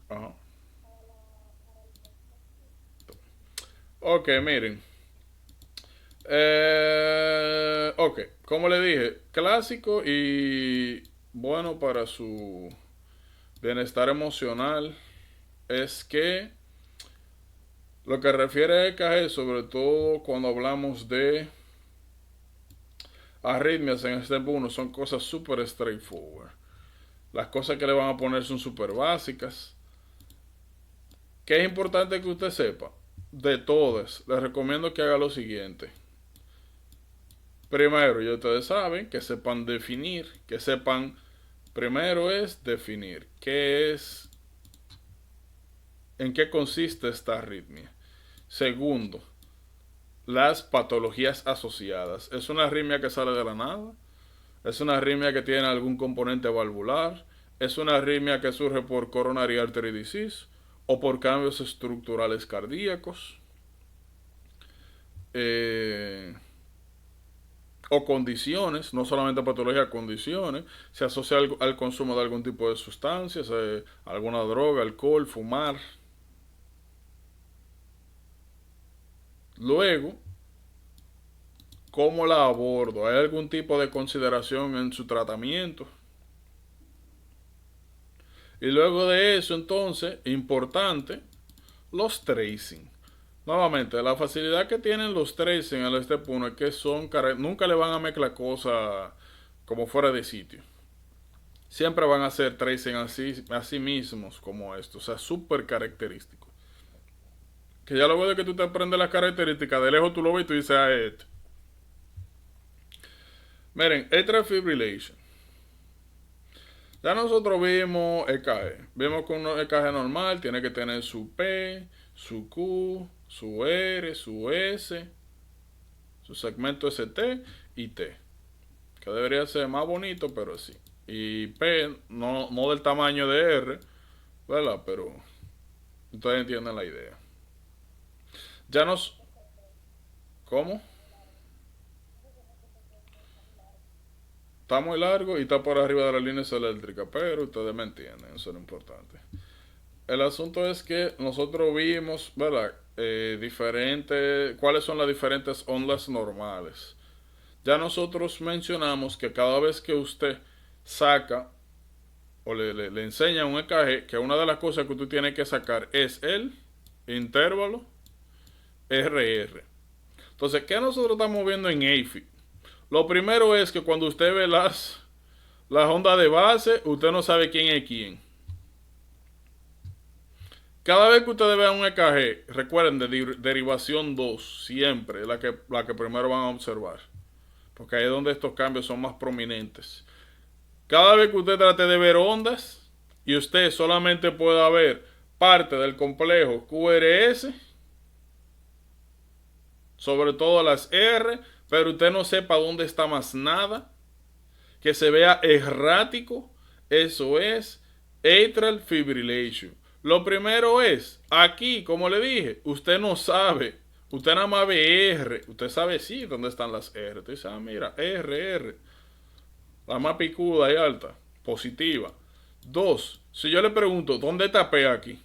Ajá. Ok, miren. Ok, como le dije, clásico y bueno para su bienestar emocional es que lo que refiere a EKG, sobre todo cuando hablamos de arritmias en este punto, son cosas súper straightforward. Las cosas que le van a poner son súper básicas. ¿Qué es importante que usted sepa? De todas, les recomiendo que haga lo siguiente. Primero, ya ustedes saben, que sepan definir, que sepan, primero es definir qué es, en qué consiste esta arritmia. Segundo, las patologías asociadas. ¿Es una arritmia que sale de la nada? ¿Es una arritmia que tiene algún componente valvular? ¿Es una arritmia que surge por coronary artery disease o por cambios estructurales cardíacos? Eh, o condiciones, no solamente patología, condiciones, se asocia al consumo de algún tipo de sustancias, alguna droga, alcohol, fumar. Luego, ¿cómo la abordo? ¿Hay algún tipo de consideración en su tratamiento? Y luego de eso, entonces, importante, los tracing. Nuevamente, la facilidad que tienen los tracing al step 1 es que nunca le van a mezclar cosas como fuera de sitio. Siempre van a hacer tracing así mismos como esto, o sea, súper característico. Que ya luego de que tú te aprendes las características, de lejos tú lo ves y tú dices, ah, esto. Miren, atrial fibrillation. Ya nosotros vimos EKG. Vimos que un EKG normal tiene que tener su P, su Q, su R, su S, su segmento ST y T. Que debería ser más bonito, pero sí. Y P, no del tamaño de R, ¿verdad? Pero ustedes entienden la idea. Ya nos... ¿Cómo? Está muy largo y está por arriba de las líneas eléctricas, pero ustedes me entienden, eso es lo importante. El asunto es que nosotros vimos, ¿verdad? ¿Cuáles son las diferentes ondas normales? Ya nosotros mencionamos que cada vez que usted saca o le enseña un EKG, que una de las cosas que usted tiene que sacar es el intervalo RR. Entonces, ¿qué nosotros estamos viendo en AFib? Lo primero es que cuando usted ve las ondas de base, usted no sabe quién es quién. Cada vez que ustedes vean un EKG, recuerden de derivación 2 siempre la que primero van a observar, porque ahí es donde estos cambios son más prominentes. Cada vez que usted trate de ver ondas y usted solamente pueda ver parte del complejo QRS, sobre todo las R, pero usted no sepa dónde está más nada, que se vea errático, eso es atrial fibrillation. Lo primero es, aquí, como le dije, usted no sabe, usted nada más ve R, usted sabe sí dónde están las R. Usted dice, ah, mira, R, la más picuda y alta, positiva. Dos, si yo le pregunto, ¿dónde está P aquí?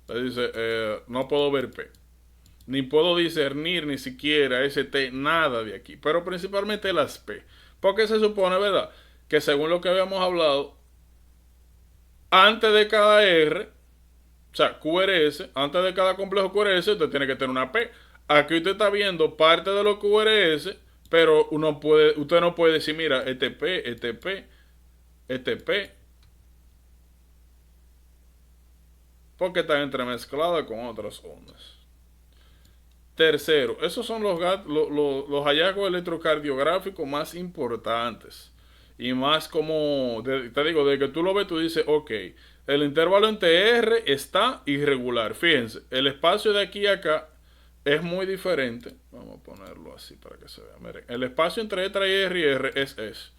Le dice, no puedo ver P. Ni puedo discernir ni siquiera ese T, nada de aquí. Pero principalmente las P. Porque se supone, ¿verdad? Que según lo que habíamos hablado, antes de cada R, o sea, QRS, antes de cada complejo QRS, usted tiene que tener una P. Aquí usted está viendo parte de los QRS, pero usted no puede decir, mira, este P, este P, este P, porque está entremezclada con otras ondas. Tercero, esos son los hallazgos electrocardiográficos más importantes. Y más como, te digo, de que tú lo ves, tú dices, ok, el intervalo entre R está irregular. Fíjense, el espacio de aquí a acá es muy diferente. Vamos a ponerlo así para que se vea. Miren, el espacio entre R y R es ese.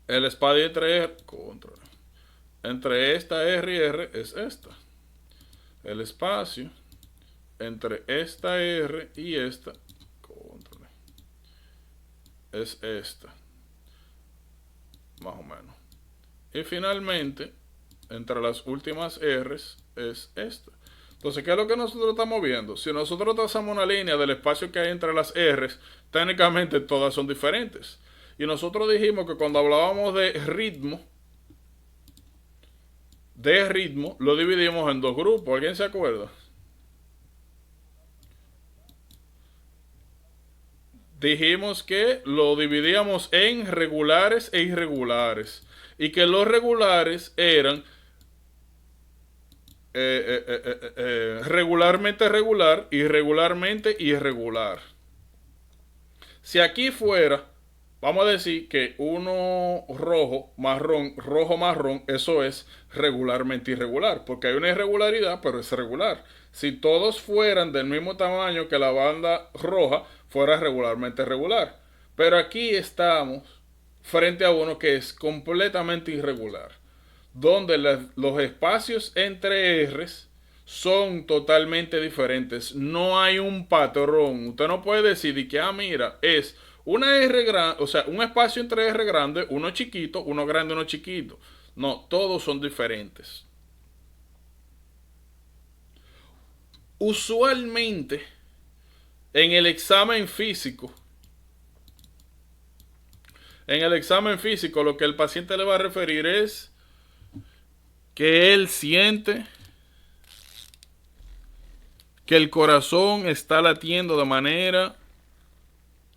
El espacio entre esta R y R es esta. El espacio entre esta R y esta es esta, más o menos. Y finalmente, entre las últimas R's es esta. Entonces, ¿qué es lo que nosotros estamos viendo? Si nosotros trazamos una línea del espacio que hay entre las R's, técnicamente todas son diferentes. Y nosotros dijimos que cuando hablábamos de ritmo, lo dividimos en dos grupos. ¿Alguien se acuerda? Dijimos que lo dividíamos en regulares e irregulares. Y que los regulares eran regularmente regular, irregularmente irregular. Si aquí fuera, vamos a decir que uno rojo, marrón, eso es regularmente irregular, porque hay una irregularidad, pero es regular. Si todos fueran del mismo tamaño que la banda roja, fuera regularmente regular. Pero aquí estamos frente a uno que es completamente irregular, donde los espacios entre R's son totalmente diferentes. No hay un patrón. Usted no puede decir que, mira, es una R grande, o sea, un espacio entre R grande, uno chiquito, uno grande, uno chiquito. No, todos son diferentes. Usualmente, en el examen físico, lo que el paciente le va a referir es que él siente que el corazón está latiendo de manera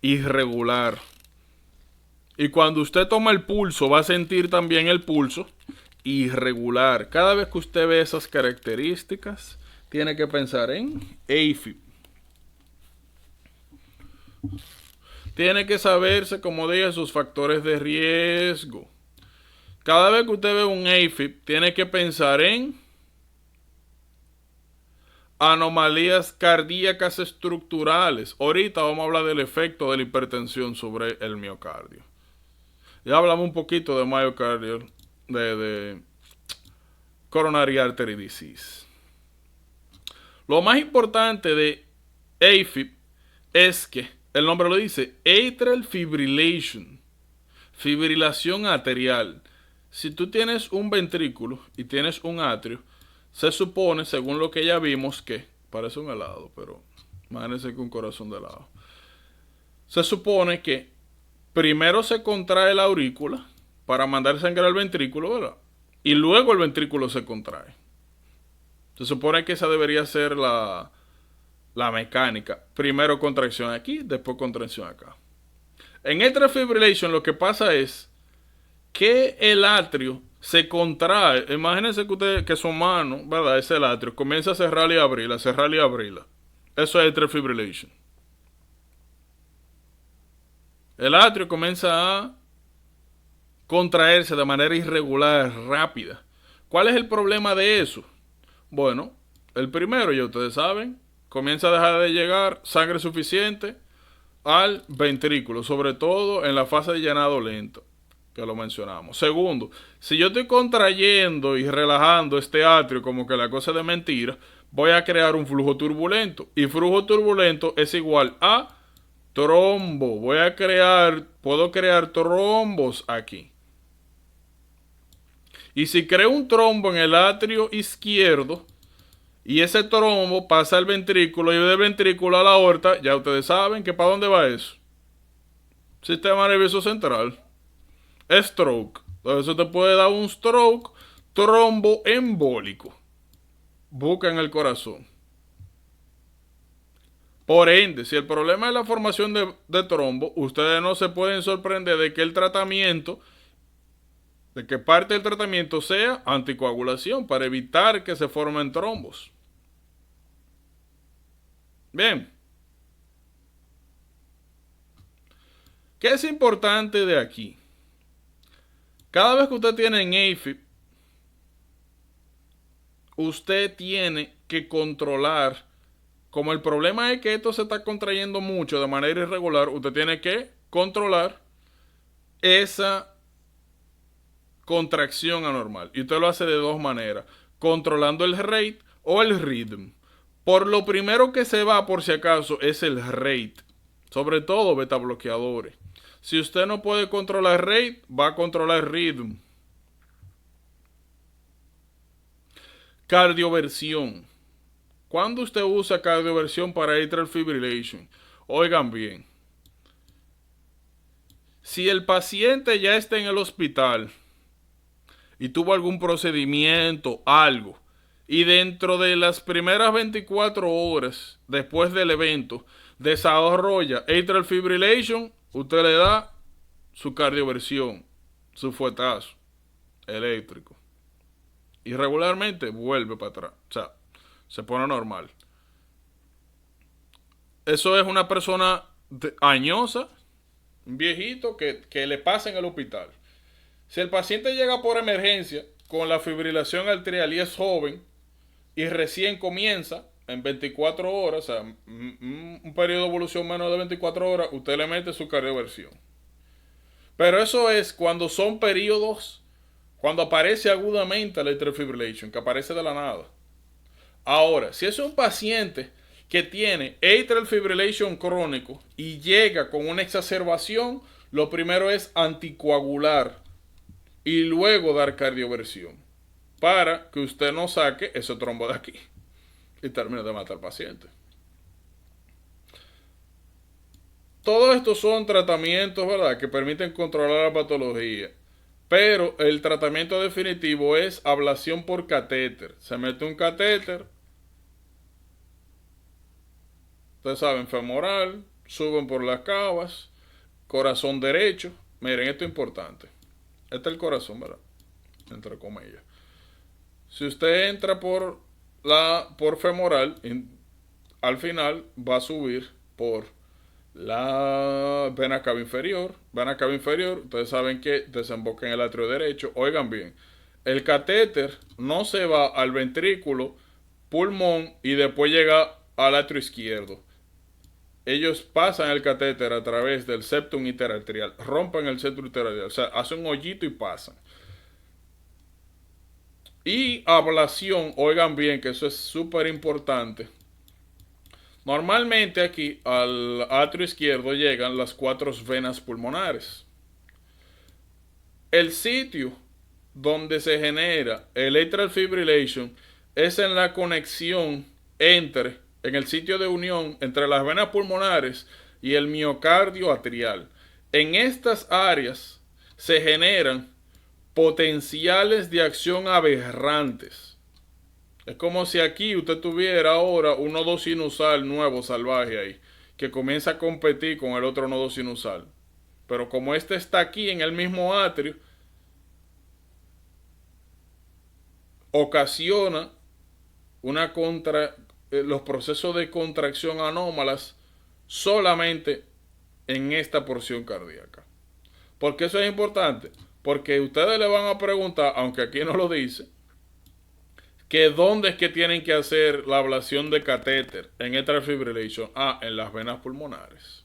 irregular. Y cuando usted toma el pulso, va a sentir también el pulso irregular. Cada vez que usted ve esas características, tiene que pensar en AFib. Tiene que saberse, como dije, sus factores de riesgo. Cada vez que usted ve un AFib, tiene que pensar en anomalías cardíacas estructurales. Ahorita vamos a hablar del efecto de la hipertensión sobre el miocardio. Ya hablamos un poquito de miocardio, de coronary artery disease. Lo más importante de AFib es que el nombre lo dice, atrial fibrillation, fibrilación arterial. Si tú tienes un ventrículo y tienes un atrio, se supone, según lo que ya vimos, que parece un helado, pero imagínense que un corazón de helado. Se supone que primero se contrae la aurícula para mandar sangre al ventrículo, ¿verdad? Y luego el ventrículo se contrae. Se supone que esa debería ser la mecánica. Primero contracción aquí, después contracción acá. En atrial fibrillation lo que pasa es que el atrio se contrae. Imagínense que su mano, ¿verdad? Es el atrio. Comienza a cerrar y abrirla, cerrar y abrirla. Eso es atrial fibrillation. El atrio comienza a contraerse de manera irregular, rápida. ¿Cuál es el problema de eso? Bueno, el primero, ya ustedes saben, comienza a dejar de llegar sangre suficiente al ventrículo, sobre todo en la fase de llenado lento, que lo mencionamos. Segundo, si yo estoy contrayendo y relajando este atrio como que la cosa es de mentira, voy a crear un flujo turbulento. Y flujo turbulento es igual a trombo. Puedo crear trombos aquí. Y si creo un trombo en el atrio izquierdo, y ese trombo pasa al ventrículo y del ventrículo a la aorta, ya ustedes saben que ¿para dónde va eso? Sistema nervioso central. Stroke. Entonces eso te puede dar un stroke tromboembólico. Busca en el corazón. Por ende, si el problema es la formación de trombo, ustedes no se pueden sorprender de que parte del tratamiento sea anticoagulación para evitar que se formen trombos. Bien. ¿Qué es importante de aquí? Cada vez que usted tiene en AFib, usted tiene que controlar. Como el problema es que esto se está contrayendo mucho de manera irregular, usted tiene que controlar esa contracción anormal. Y usted lo hace de dos maneras: controlando el rate o el rhythm. Por lo primero que se va, por si acaso, es el rate. Sobre todo beta bloqueadores. Si usted no puede controlar rate, va a controlar rhythm. Cardioversión. ¿Cuándo usted usa cardioversión para atrial fibrillation? Oigan bien. Si el paciente ya está en el hospital y tuvo algún procedimiento, algo, y dentro de las primeras 24 horas después del evento desarrolla atrial fibrillation, usted le da su cardioversión, su fuetazo eléctrico. Y regularmente vuelve para atrás. O sea, se pone normal. Eso es una persona añosa, un viejito que le pasa en el hospital. Si el paciente llega por emergencia con la fibrilación arterial y es joven y recién comienza en 24 horas, o sea, un periodo de evolución menos de 24 horas, usted le mete su cardioversión. Pero eso es cuando son periodos, cuando aparece agudamente la atrial fibrillation, que aparece de la nada. Ahora, si es un paciente que tiene atrial fibrillation crónico y llega con una exacerbación, lo primero es anticoagular y luego dar cardioversión para que usted no saque ese trombo de aquí y termine de matar al paciente. Todos estos son tratamientos, ¿verdad?, que permiten controlar la patología. Pero el tratamiento definitivo es ablación por catéter. Se mete un catéter, ustedes saben, femoral, suben por las cavas, corazón derecho. Miren, esto es importante. Este es el corazón, ¿verdad? Entre comillas. Si usted entra por femoral, al final va a subir por la vena cava inferior. Vena cava inferior, ustedes saben que desemboca en el atrio derecho. Oigan bien, el catéter no se va al ventrículo, pulmón y después llega al atrio izquierdo. Ellos pasan el catéter a través del septum interarterial, rompen el septum interarterial, o sea, hacen un hoyito y pasan. Y ablación, oigan bien que eso es súper importante. Normalmente aquí al atrio izquierdo llegan las 4 venas pulmonares. El sitio donde se genera el atrial fibrillation es en la conexión en el sitio de unión entre las venas pulmonares y el miocardio atrial. En estas áreas se generan potenciales de acción aberrantes. Es como si aquí usted tuviera ahora un nodo sinusal nuevo, salvaje ahí, que comienza a competir con el otro nodo sinusal. Pero como este está aquí en el mismo atrio, ocasiona los procesos de contracción anómalas solamente en esta porción cardíaca. ¿Por qué eso es importante? Porque ustedes le van a preguntar, aunque aquí no lo dice, que dónde es que tienen que hacer la ablación de catéter en atrial fibrillation. En las venas pulmonares.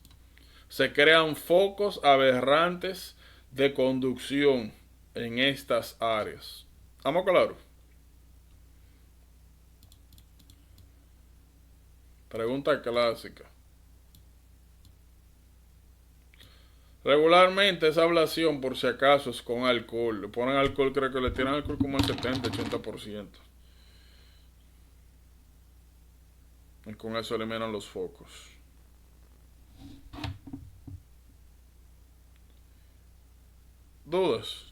Se crean focos aberrantes de conducción en estas áreas. ¿Estamos claros? Pregunta clásica. Regularmente esa ablación, por si acaso, es con alcohol. Le ponen alcohol, creo que le tiran alcohol como el 70-80%. Y con eso eliminan los focos. ¿Dudas?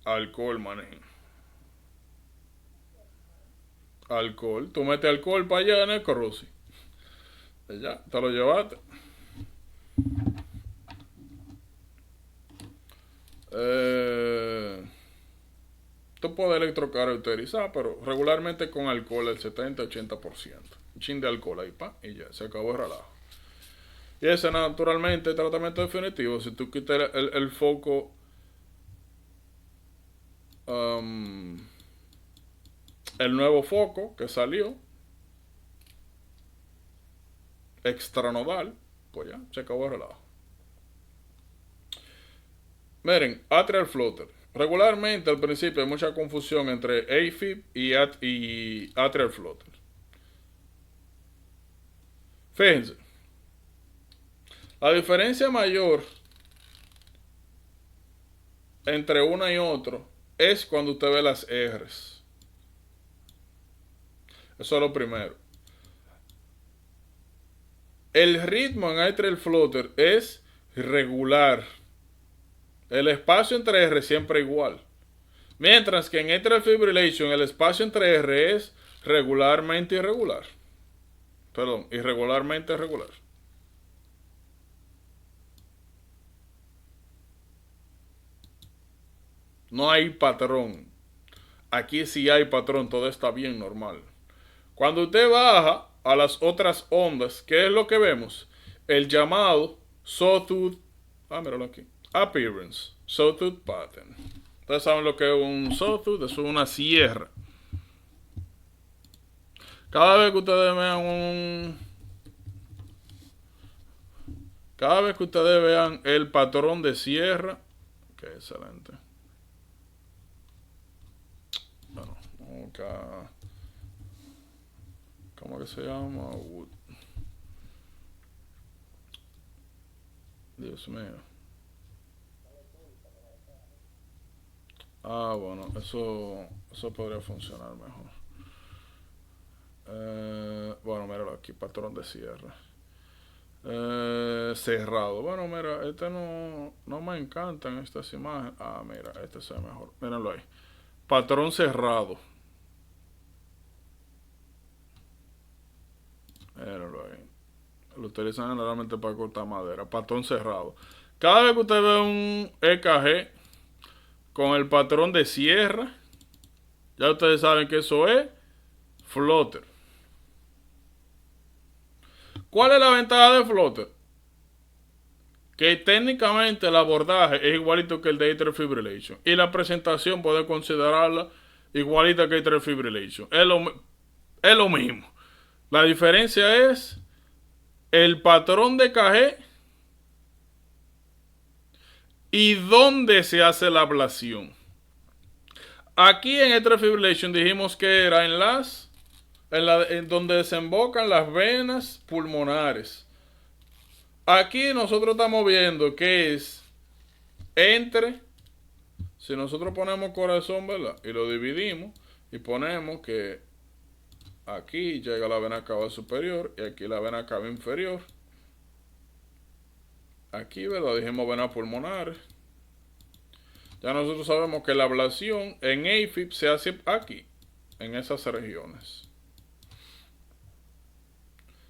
Alcohol, manín. Alcohol. Tú metes alcohol para allá en el corrosi. Ya, te lo llevaste. Tú puedes electrocaracterizar, pero regularmente con alcohol el 70-80%. Un chin de alcohol ahí, y ya, se acabó el relajo. Y ese naturalmente el tratamiento definitivo. Si tú quitas el foco el nuevo foco que salió extranodal, pues ya, se acabó el relajo. Miren, atrial flutter. Regularmente al principio hay mucha confusión entre AFib y atrial flutter. Fíjense, la diferencia mayor entre una y otro es cuando usted ve las R's. Eso es lo primero. El ritmo en atrial flutter es regular. El espacio entre R siempre igual. Mientras que en atrial fibrillation el espacio entre R es regularmente irregular. Perdón, irregularmente regular. No hay patrón. Aquí sí hay patrón, todo está bien normal. Cuando usted baja a las otras ondas, ¿qué es lo que vemos? El llamado sawtooth, míralo aquí, appearance, sawtooth pattern. Ustedes saben lo que es un sawtooth, eso es una sierra. Cada vez que ustedes vean el patrón de sierra, que excelente. Bueno, acá, ¿cómo que se llama? Wood. Dios mío. Bueno, eso podría funcionar mejor. Bueno, míralo aquí, patrón de cierre. Cerrado. Bueno, mira, no me encantan estas imágenes. Mira, este se ve mejor. Mírenlo ahí. Patrón cerrado. Mírenlo ahí. Lo utilizan generalmente para cortar madera. Patrón cerrado. Cada vez que usted ve un EKG con el patrón de sierra, ya ustedes saben que eso es flutter. ¿Cuál es la ventaja de flutter? Que técnicamente el abordaje es igualito que el de atrial fibrillation y la presentación puede considerarla igualita que atrial fibrillation. Es lo mismo. La diferencia es el patrón de KG y dónde se hace la ablación. Aquí en atrial fibrillation dijimos que era en donde desembocan las venas pulmonares. Aquí nosotros estamos viendo que es si nosotros ponemos corazón, ¿verdad? Y lo dividimos y ponemos que aquí llega la vena cava superior y aquí la vena cava inferior. Aquí, ¿verdad? Dijimos venas pulmonares. Ya nosotros sabemos que la ablación en AFib se hace aquí, en esas regiones.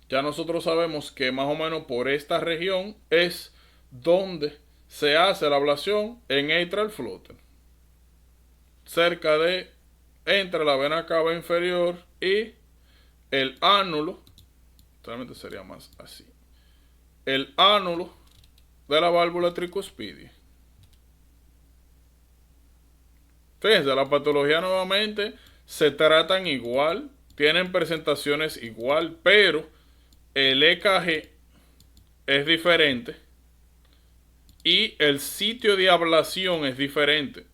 Ya nosotros sabemos que más o menos por esta región es donde se hace la ablación en atrial flutter. Cerca de, entre la vena cava inferior y el ánulo, realmente sería más así, el ánulo de la válvula tricuspidia. Fíjense, la patología nuevamente se tratan igual, tienen presentaciones igual, pero el EKG es diferente y el sitio de ablación es diferente.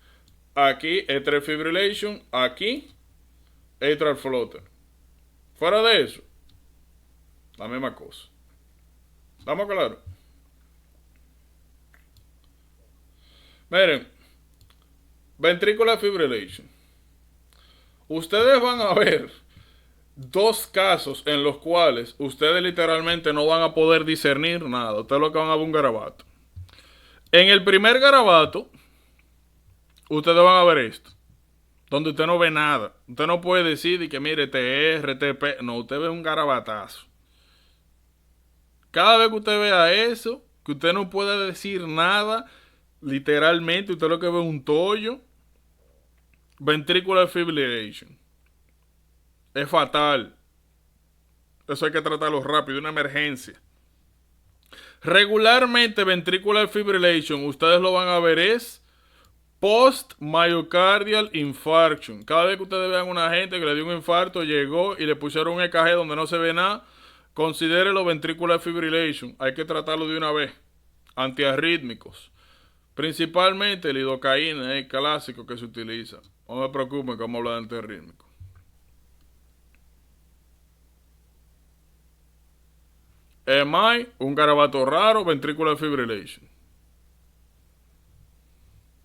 Aquí atrial fibrillation, aquí atrial flutter. Fuera de eso, la misma cosa. ¿Estamos claros? Miren, ventricular fibrillation. Ustedes van a ver dos casos en los cuales ustedes literalmente no van a poder discernir nada. Ustedes lo que van a ver un garabato. En el primer garabato, ustedes van a ver esto, donde usted no ve nada. Usted no puede decir que mire TR, TP. No, usted ve un garabatazo. Cada vez que usted vea eso, que usted no puede decir nada, literalmente, usted lo que ve es un tollo. Ventricular fibrillation. Es fatal. Eso hay que tratarlo rápido, una emergencia. Regularmente ventricular fibrillation, ustedes lo van a ver es post myocardial infarction. Cada vez que ustedes vean a una gente que le dio un infarto, llegó y le pusieron un EKG donde no se ve nada, considérelo ventricular fibrillation. Hay que tratarlo de una vez. Antiarrítmicos. Principalmente el lidocaína, es el clásico que se utiliza. No me preocupen cómo hablar de antiarrítmicos. EMI, un garabato raro, ventricular fibrillation.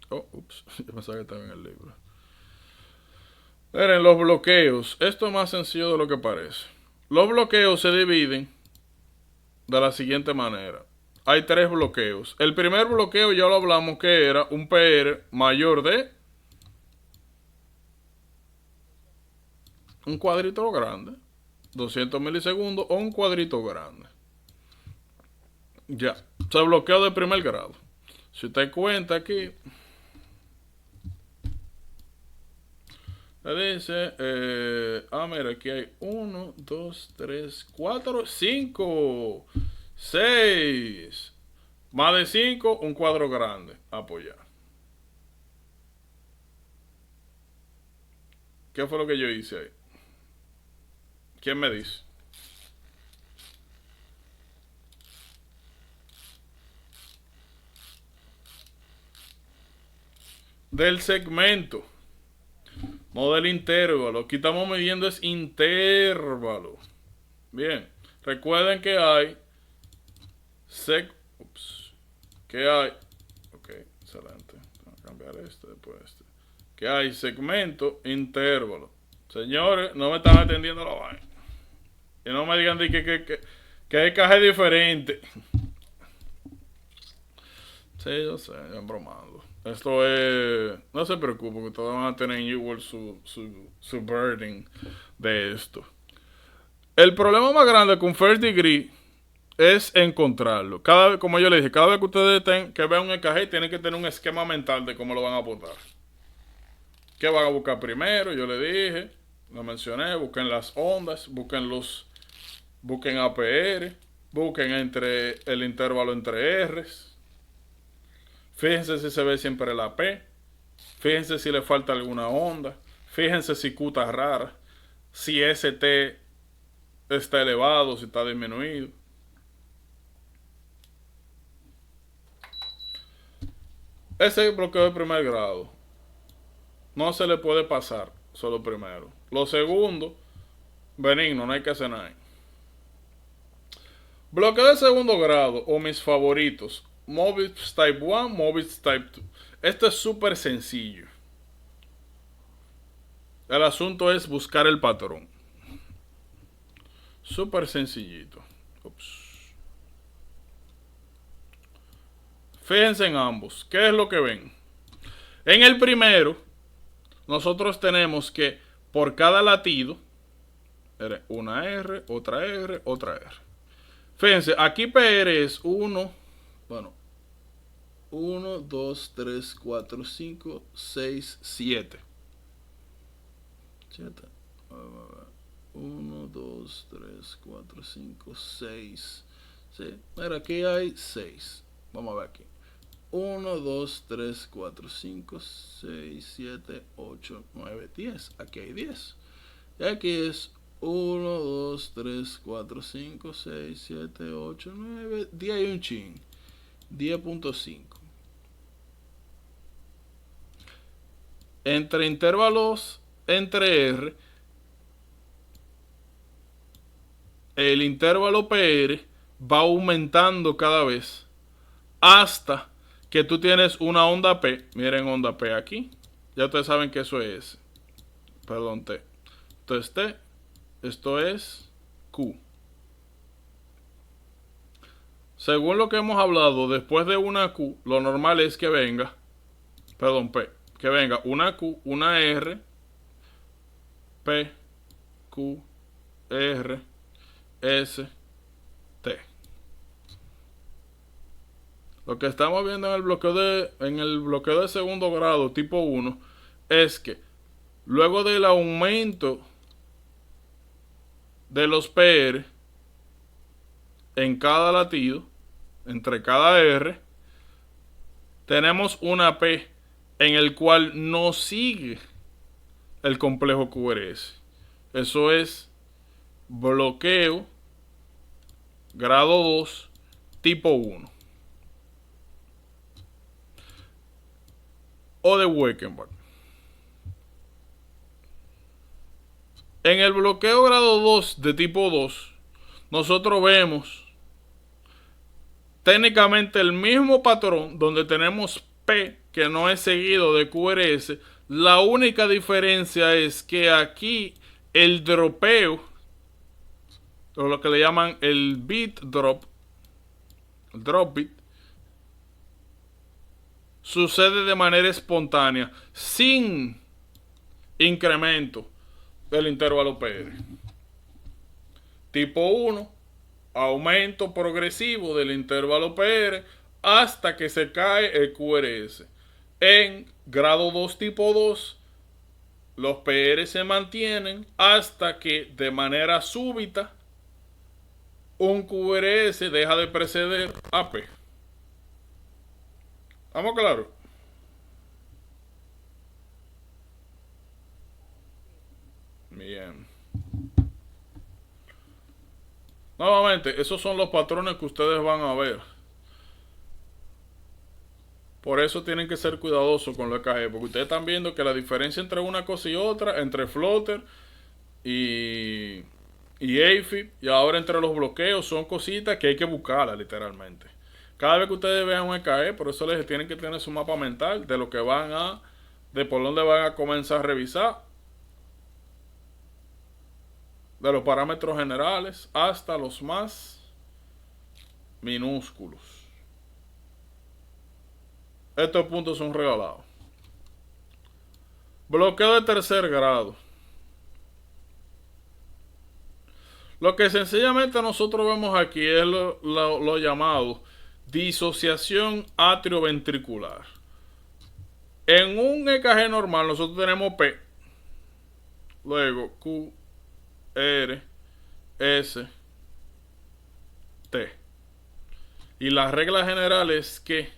Oh, ups, yo pensaba que estaba en el libro. Miren, los bloqueos. Esto es más sencillo de lo que parece. Los bloqueos se dividen de la siguiente manera. Hay tres bloqueos. El primer bloqueo ya lo hablamos que era un PR mayor de un cuadrito grande, 200 milisegundos o un cuadrito grande. Ya, se bloqueó de primer grado. Si usted cuenta aquí, le dice, mira, aquí hay 1, 2, 3, 4, 5, 6. Más de 5, un cuadro grande. Apoyar. ¿Qué fue lo que yo hice ahí? ¿Quién me dice? Del segmento, no del intervalo. Aquí estamos midiendo es intervalo. Bien, recuerden que hay que hay, ok, excelente. Voy a cambiar este después este. Que hay segmento, intervalo. Señores, no me están atendiendo la vaina. Y no me digan que hay caja diferente. Sí, yo sé, yo bromando. Esto es. No se preocupen, que todos van a tener igual su burden de esto. El problema más grande con First Degree es encontrarlo. Cada vez, como yo le dije, cada vez que ustedes que vean un EKG, tienen que tener un esquema mental de cómo lo van a apuntar. ¿Qué van a buscar primero? Yo le dije, lo mencioné, busquen las ondas, busquen APR, busquen entre el intervalo entre R's. Fíjense si se ve siempre la P. Fíjense si le falta alguna onda. Fíjense si Q está rara. Si ST está elevado, si está disminuido. Ese bloqueo de primer grado no se le puede pasar, solo primero. Lo segundo, benigno, no hay que hacer nada. Bloqueo de segundo grado o mis favoritos, Mobitz Type 1, Mobitz Type 2. Esto es súper sencillo. El asunto es buscar el patrón. Súper sencillito. Ups. Fíjense en ambos. ¿Qué es lo que ven? En el primero, nosotros tenemos que por cada latido, una R, otra R, otra R. Fíjense, aquí PR es 1, 2, 3, 4, 5, 6, 7. 1, 2, 3, 4, 5, 6. Sí, mira, aquí hay 6. Vamos a ver aquí. 1, 2, 3, 4, 5, 6, 7, 8, 9, 10. Aquí hay 10. Y aquí es 1, 2, 3, 4, 5, 6, 7, 8, 9, 10 y un chin. 10.5. Entre intervalos, entre R, el intervalo PR va aumentando cada vez hasta que tú tienes una onda P. Miren onda P aquí. Ya ustedes saben que eso es. Perdón, T. Entonces T. Esto es Q. Según lo que hemos hablado, después de una Q, lo normal es que venga. Perdón, P. Que venga una Q, una R. P. Q. R. S. T. Lo que estamos viendo en el bloqueo de segundo grado tipo 1 es que luego del aumento de los PR en cada latido, entre cada R, tenemos una P en el cual no sigue el complejo QRS. Eso es bloqueo grado 2 tipo 1. O de Weckenbach. En el bloqueo grado 2 de tipo 2, nosotros vemos técnicamente el mismo patrón donde tenemos P, que no es seguido de QRS. La única diferencia es que aquí el dropeo, o lo que le llaman el bit drop, el drop bit, sucede de manera espontánea, sin incremento del intervalo PR. Tipo 1, aumento progresivo del intervalo PR hasta que se cae el QRS. En grado 2 tipo 2, los PR se mantienen hasta que de manera súbita un QRS deja de preceder a P. ¿Estamos claros? Bien. Nuevamente, esos son los patrones que ustedes van a ver. Por eso tienen que ser cuidadosos con los EKG, porque ustedes están viendo que la diferencia entre una cosa y otra, entre Flutter y AFib, y ahora entre los bloqueos, son cositas que hay que buscarlas literalmente. Cada vez que ustedes vean un EKG, por eso les tienen que tener su mapa mental de lo que van a, de por dónde van a comenzar a revisar, de los parámetros generales hasta los más minúsculos. Estos puntos son regalados. Bloqueo de tercer grado. Lo que sencillamente nosotros vemos aquí es lo llamado disociación atrioventricular. En un EKG normal nosotros tenemos P, luego Q, R, S, T. Y la regla general es que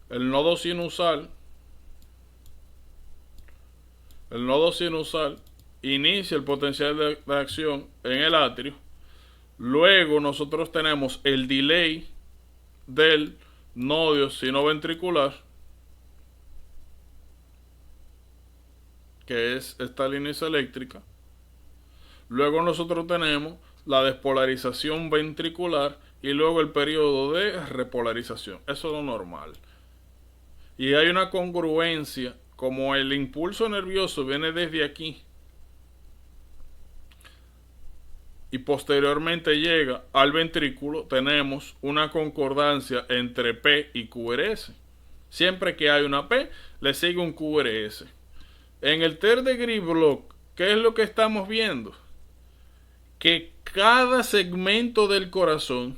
el nodo sinusal inicia el potencial de acción en el atrio. Luego nosotros tenemos el delay del nodo sinoventricular, que es esta línea eléctrica. Luego nosotros tenemos la despolarización ventricular y luego el periodo de repolarización. Eso es lo normal. Y hay una congruencia, como el impulso nervioso viene desde aquí y posteriormente llega al ventrículo, tenemos una concordancia entre P y QRS. Siempre que hay una P, le sigue un QRS. En el third degree block, ¿qué es lo que estamos viendo? Que cada segmento del corazón,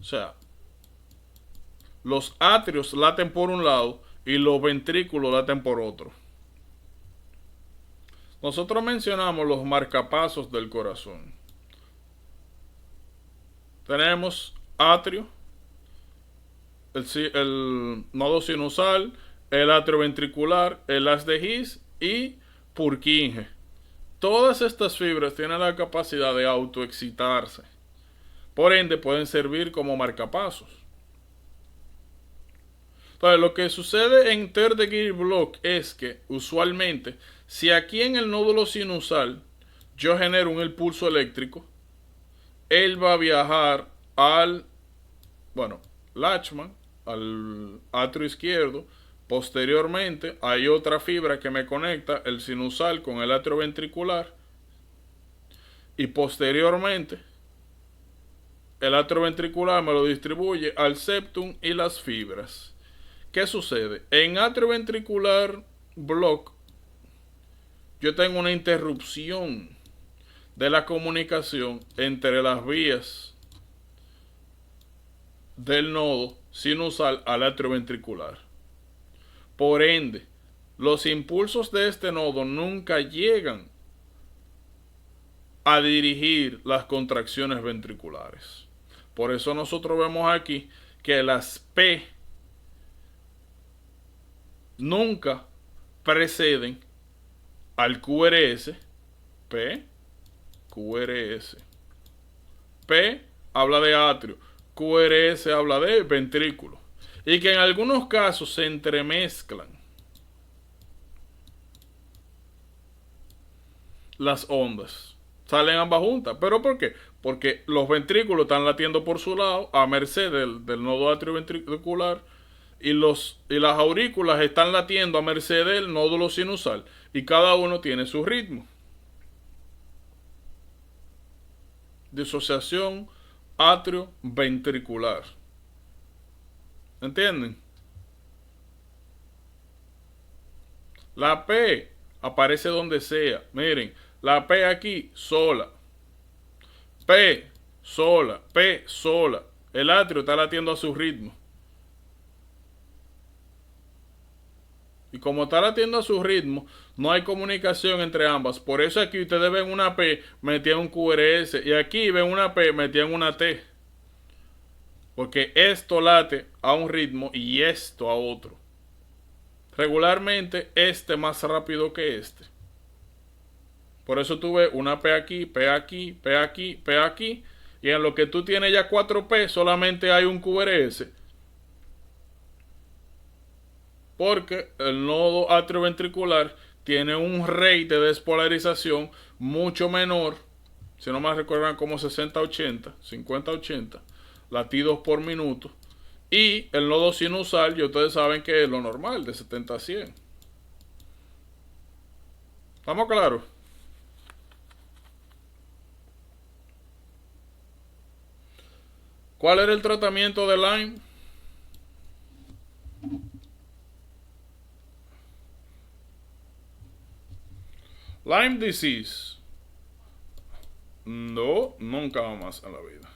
o sea, los atrios laten por un lado y los ventrículos laten por otro. Nosotros mencionamos los marcapasos del corazón. Tenemos atrio, el nodo sinusal, el atrio ventricular, el haz de His y Purkinje. Todas estas fibras tienen la capacidad de autoexcitarse. Por ende, pueden servir como marcapasos. Entonces, lo que sucede en third degree block es que, usualmente, si aquí en el nódulo sinusal yo genero un impulso eléctrico, él va a viajar al, Lachman, al atrio izquierdo. Posteriormente, hay otra fibra que me conecta el sinusal con el atrio ventricular. Y posteriormente, el atrio ventricular me lo distribuye al septum y las fibras. ¿Qué sucede? En atrioventricular block, yo tengo una interrupción de la comunicación entre las vías del nodo sinusal al atrioventricular. Por ende, los impulsos de este nodo nunca llegan a dirigir las contracciones ventriculares. Por eso nosotros vemos aquí que las P nunca preceden al QRS. P, QRS. P habla de atrio, QRS habla de ventrículo. Y que en algunos casos se entremezclan las ondas. Salen ambas juntas. ¿Pero por qué? Porque los ventrículos están latiendo por su lado, a merced del nodo atrioventricular, y las aurículas están latiendo a merced del nódulo sinusal. Y cada uno tiene su ritmo. Disociación atrioventricular. ¿Entienden? La P aparece donde sea. Miren, la P aquí sola. P sola. P sola. El atrio está latiendo a su ritmo. Y como está latiendo a su ritmo, no hay comunicación entre ambas. Por eso aquí ustedes ven una P metida en un QRS. Y aquí ven una P metida en una T. Porque esto late a un ritmo y esto a otro. Regularmente este más rápido que este. Por eso tú ves una P aquí, P aquí, P aquí, P aquí. Y en lo que tú tienes ya 4 P solamente hay un QRS. Porque el nodo atrioventricular tiene un rate de despolarización mucho menor. Si no me recuerdan, como 60-80, 50-80 latidos por minuto. Y el nodo sinusal, y ustedes saben que es lo normal, de 70-100. ¿Estamos claros? ¿Cuál era el tratamiento de Lyme? Lyme disease. No, nunca más en la vida.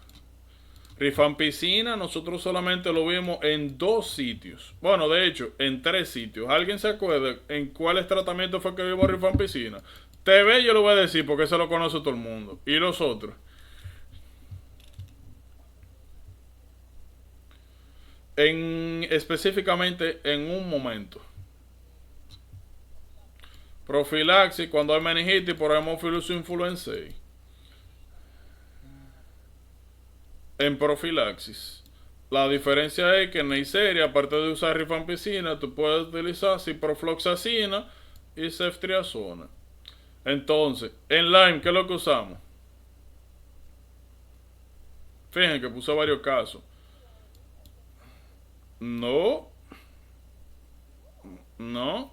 Rifampicina, nosotros solamente lo vimos en 2 sitios. Bueno, de hecho, en 3 sitios. ¿Alguien se acuerda en cuáles tratamientos fue que vimos rifampicina? TV yo lo voy a decir porque eso lo conoce todo el mundo. ¿Y los otros? Específicamente en un momento. Profilaxis cuando hay meningitis por Haemophilus influenzae. En profilaxis. La diferencia es que en Neisseria, aparte de usar rifampicina, tú puedes utilizar ciprofloxacina y ceftriaxona. Entonces, en Lyme, ¿qué es lo que usamos? Fíjense que puse varios casos. No. No.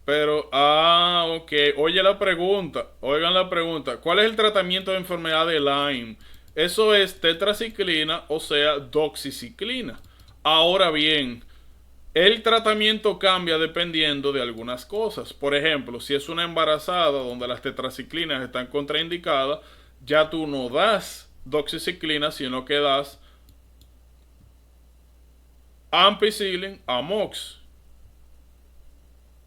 Pero, ok. Oye la pregunta. Oigan la pregunta. ¿Cuál es el tratamiento de enfermedad de Lyme? Eso es tetraciclina, o sea, doxiciclina. Ahora bien, el tratamiento cambia dependiendo de algunas cosas. Por ejemplo, si es una embarazada donde las tetraciclinas están contraindicadas, ya tú no das doxiciclina, sino que das ampicilin, amox.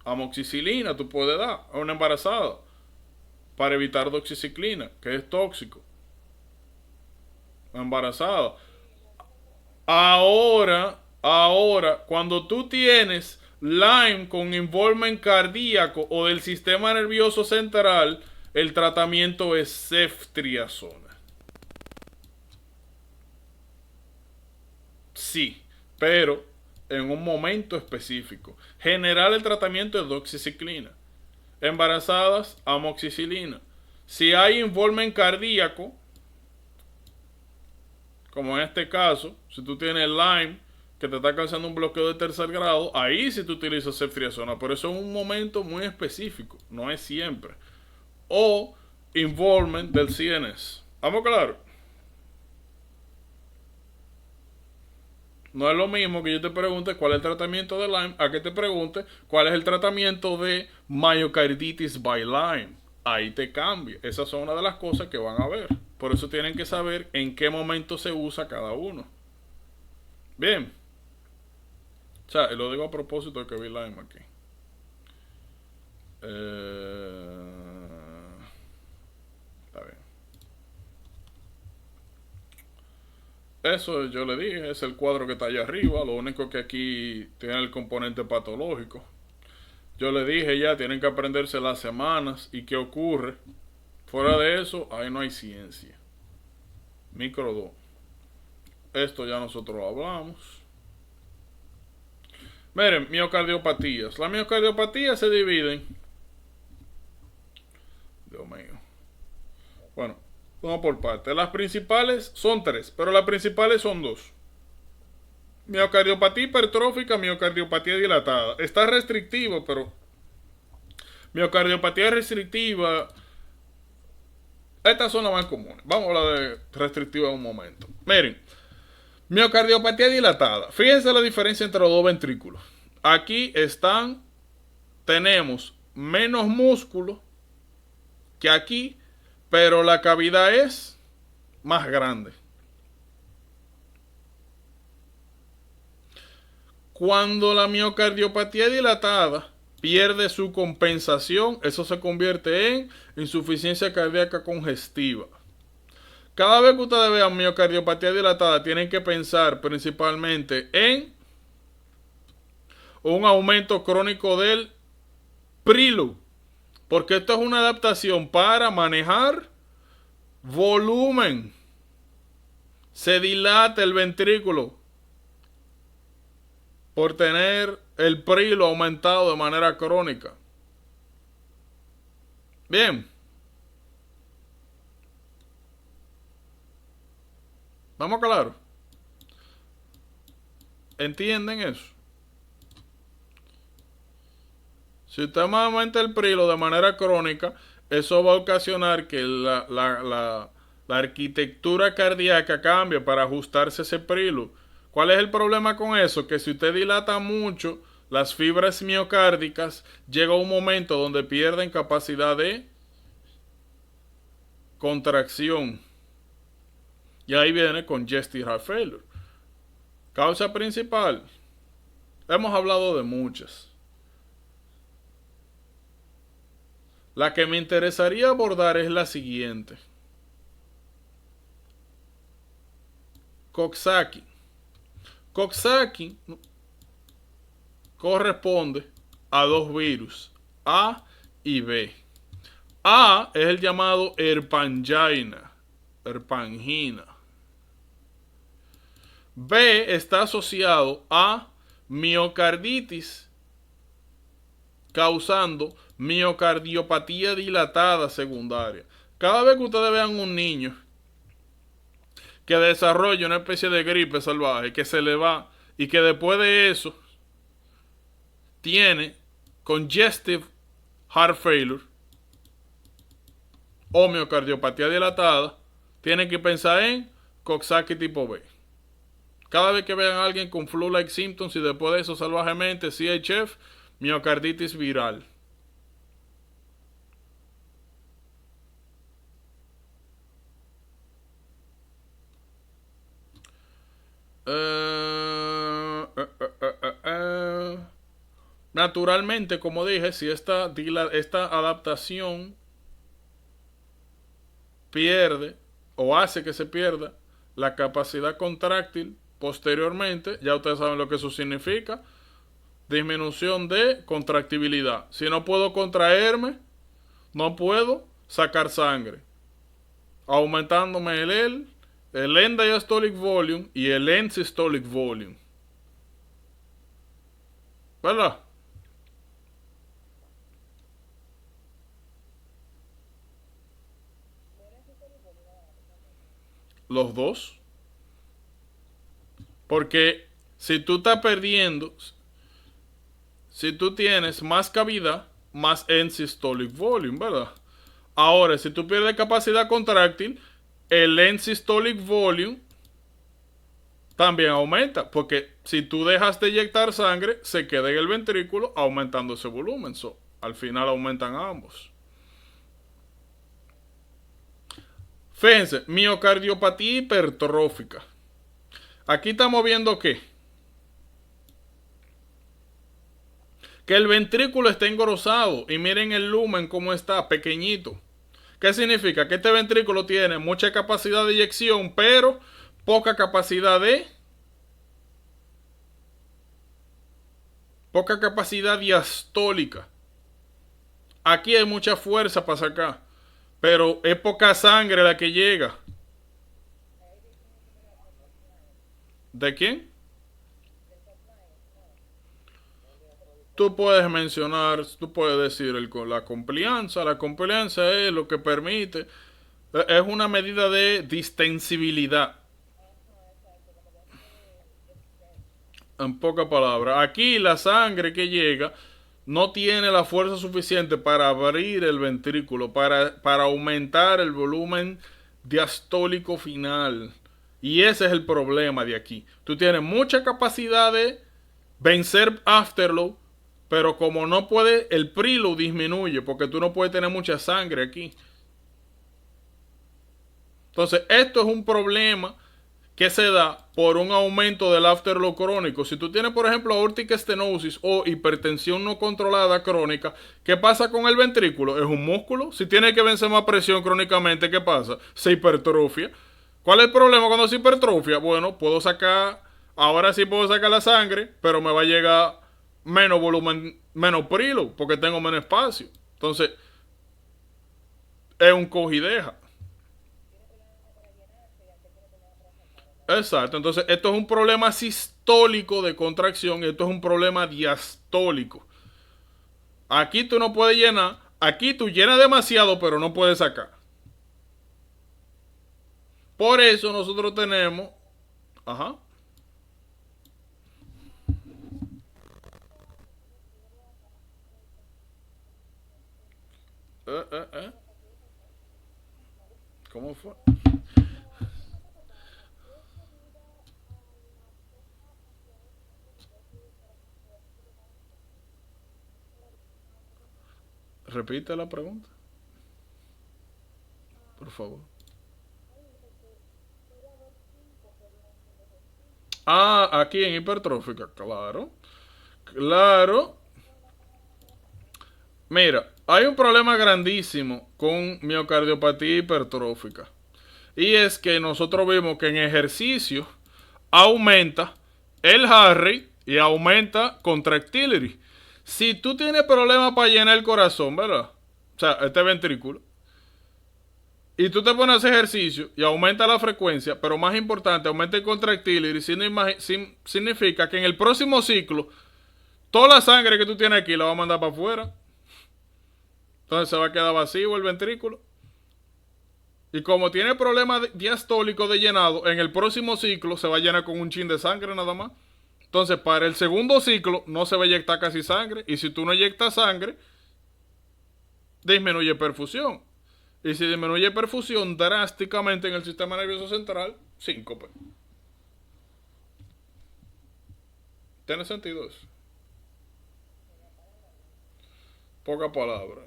Amoxicilina tú puedes dar a una embarazada para evitar doxiciclina, que es tóxico. Embarazada. Ahora, cuando tú tienes Lyme con involvement cardíaco o del sistema nervioso central, el tratamiento es ceftriaxona. Sí, pero en un momento específico. General el tratamiento es doxiciclina. Embarazadas, amoxicilina. Si hay involvement cardíaco, como en este caso, si tú tienes Lyme que te está causando un bloqueo de 3er grado, ahí sí tú utilizas ceftriaxona, pero eso es un momento muy específico, no es siempre. O involvement del CNS. ¿Vamos claro? No es lo mismo que yo te pregunte cuál es el tratamiento de Lyme a que te pregunte cuál es el tratamiento de myocarditis by Lyme. Ahí te cambia. Esas son una de las cosas que van a ver. Por eso tienen que saber en qué momento se usa cada uno. Bien. O sea, lo digo a propósito de que vi Lyme aquí. Está bien. Eso yo le dije, es el cuadro que está allá arriba. Lo único que aquí tiene el componente patológico. Yo le dije ya, tienen que aprenderse las semanas y qué ocurre. Fuera de eso, ahí no hay ciencia. Micro 2. Esto ya nosotros lo hablamos. Miren, miocardiopatías. Las miocardiopatías se dividen Dios mío. Bueno, vamos por partes. Las principales son tres, pero las principales son dos. Miocardiopatía hipertrófica, miocardiopatía dilatada. Está restrictivo, pero miocardiopatía restrictiva, estas son las más comunes. Vamos a hablar de restrictiva en un momento. Miren, miocardiopatía dilatada. Fíjense la diferencia entre los dos ventrículos. Aquí tenemos menos músculo que aquí, pero la cavidad es más grande. Cuando la miocardiopatía dilatada pierde su compensación, eso se convierte en insuficiencia cardíaca congestiva. Cada vez que ustedes vean miocardiopatía dilatada, tienen que pensar principalmente en un aumento crónico del preload, porque esto es una adaptación para manejar volumen. Se dilata el ventrículo por tener el preload aumentado de manera crónica. Bien. ¿Vamos claro? ¿Entienden eso? Si usted aumenta el preload de manera crónica, eso va a ocasionar que la arquitectura cardíaca cambie para ajustarse a ese preload. ¿Cuál es el problema con eso? Que si usted dilata mucho las fibras miocárdicas, llega un momento donde pierden capacidad de contracción. Y ahí viene congestive heart failure. Causa principal. Hemos hablado de muchas. La que me interesaría abordar es la siguiente. Coxsackie. Coxsackie corresponde a dos virus, A y B. A es el llamado erpangina. B está asociado a miocarditis, causando miocardiopatía dilatada secundaria. Cada vez que ustedes vean un niño que desarrolla una especie de gripe salvaje, que se le va y que después de eso tiene congestive heart failure o miocardiopatía dilatada, tienen que pensar en Coxsackie tipo B. Cada vez que vean a alguien con flu-like symptoms y después de eso salvajemente CHF, miocarditis viral. Naturalmente, como dije, si esta adaptación pierde o hace que se pierda la capacidad contráctil posteriormente, ya ustedes saben lo que eso significa: disminución de contractibilidad. Si no puedo contraerme, no puedo sacar sangre, aumentándome el end diastolic volume y el end systolic volume, ¿verdad? Los dos. Porque si tú estás perdiendo, si tú tienes más cavidad, más end systolic volume, ¿verdad? Ahora, si tú pierdes capacidad contráctil, el end systolic volume también aumenta, porque si tú dejas de inyectar sangre, se queda en el ventrículo aumentando ese volumen. Al final aumentan ambos. Fíjense, miocardiopatía hipertrófica. Aquí estamos viendo que el ventrículo está engrosado y miren el lumen cómo está, pequeñito. ¿Qué significa? Que este ventrículo tiene mucha capacidad de eyección, pero poca capacidad diastólica. Aquí hay mucha fuerza para sacar, pero es poca sangre la que llega. ¿De quién? tú puedes mencionar, tú puedes decir la complianza. La complianza es lo que permite, es una medida de distensibilidad. En pocas palabras, aquí la sangre que llega no tiene la fuerza suficiente para abrir el ventrículo, para aumentar el volumen diastólico final. Y ese es el problema de aquí. Tú tienes mucha capacidad de vencer afterload, pero como no puede, el preload disminuye porque tú no puedes tener mucha sangre aquí. Entonces, esto es un problema que se da por un aumento del afterload crónico. Si tú tienes, por ejemplo, aórtica estenosis o hipertensión no controlada crónica, ¿qué pasa con el ventrículo? Es un músculo. Si tiene que vencer más presión crónicamente, ¿qué pasa? Se hipertrofia. ¿Cuál es el problema cuando se hipertrofia? Bueno, ahora sí puedo sacar la sangre, pero me va a llegar menos volumen, menos preload, porque tengo menos espacio. Entonces, es un cogideja. Exacto, entonces esto es un problema sistólico de contracción y esto es un problema diastólico. Aquí tú no puedes llenar, aquí tú llenas demasiado pero no puedes sacar. Por eso nosotros tenemos, ajá, eh, eh, eh. ¿Cómo fue? Repite la pregunta, por favor. Ah, aquí en hipertrófica, claro. Claro. Mira, hay un problema grandísimo con miocardiopatía hipertrófica. Y es que nosotros vimos que en ejercicio aumenta el heart rate y aumenta contractility. Si tú tienes problemas para llenar el corazón, ¿verdad? O sea, este ventrículo, y tú te pones a hacer ejercicio y aumenta la frecuencia, pero más importante, aumenta el contractility, significa que en el próximo ciclo, toda la sangre que tú tienes aquí la va a mandar para afuera. Entonces se va a quedar vacío el ventrículo. Y como tiene problemas diastólicos de llenado, en el próximo ciclo se va a llenar con un chin de sangre nada más. Entonces, para el segundo ciclo no se va a inyectar casi sangre. Y si tú no inyectas sangre, disminuye perfusión. Y si disminuye perfusión drásticamente en el sistema nervioso central, síncope. ¿Tiene sentido eso? Poca palabra.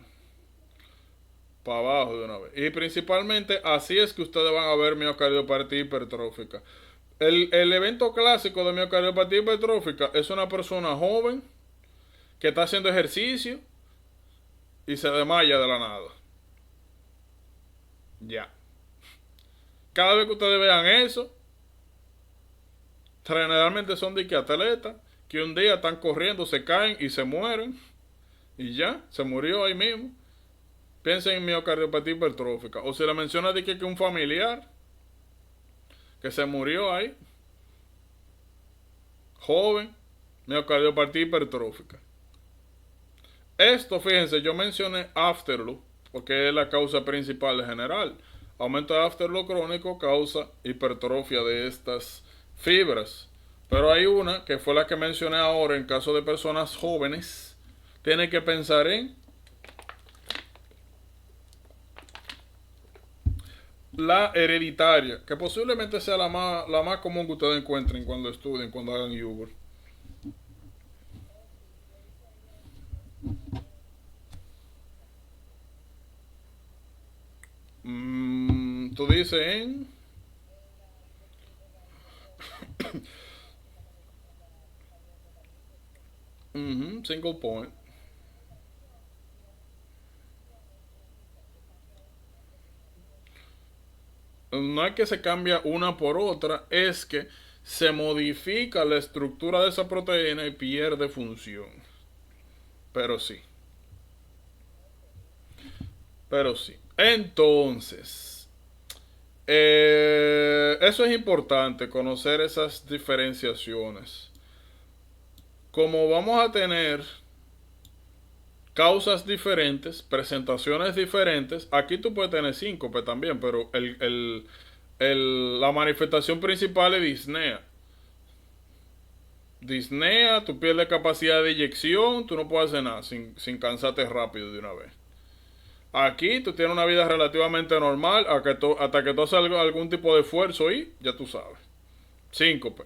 Para abajo de una vez. Y principalmente así es que ustedes van a ver miocardiopatía hipertrófica. El evento clásico de miocardiopatía hipertrófica es una persona joven que está haciendo ejercicio y se desmaya de la nada. Ya. Cada vez que ustedes vean eso, generalmente son de que atletas que un día están corriendo, se caen y se mueren. Y ya, se murió ahí mismo. Piensen en miocardiopatía hipertrófica. O si le menciona de que un familiar que se murió ahí, joven, miocardiopatía hipertrófica. Esto, fíjense, yo mencioné afterload porque es la causa principal general. Aumento de afterload crónico causa hipertrofia de estas fibras. Pero hay una que fue la que mencioné ahora en caso de personas jóvenes. Tiene que pensar en la hereditaria, que posiblemente sea la más común que ustedes encuentren cuando estudien, cuando hagan Uber. Tú dices en single point. No es que se cambia una por otra, es que se modifica la estructura de esa proteína y pierde función. Pero sí, pero sí. Entonces, eso es importante, conocer esas diferenciaciones. Como vamos a tener causas diferentes, presentaciones diferentes. Aquí tú puedes tener síncope también, pero la manifestación principal es disnea. Disnea, tú pierdes capacidad de eyección, tú no puedes hacer nada sin cansarte rápido de una vez. Aquí tú tienes una vida relativamente normal hasta que tú haces algún tipo de esfuerzo y ya tú sabes. Síncope.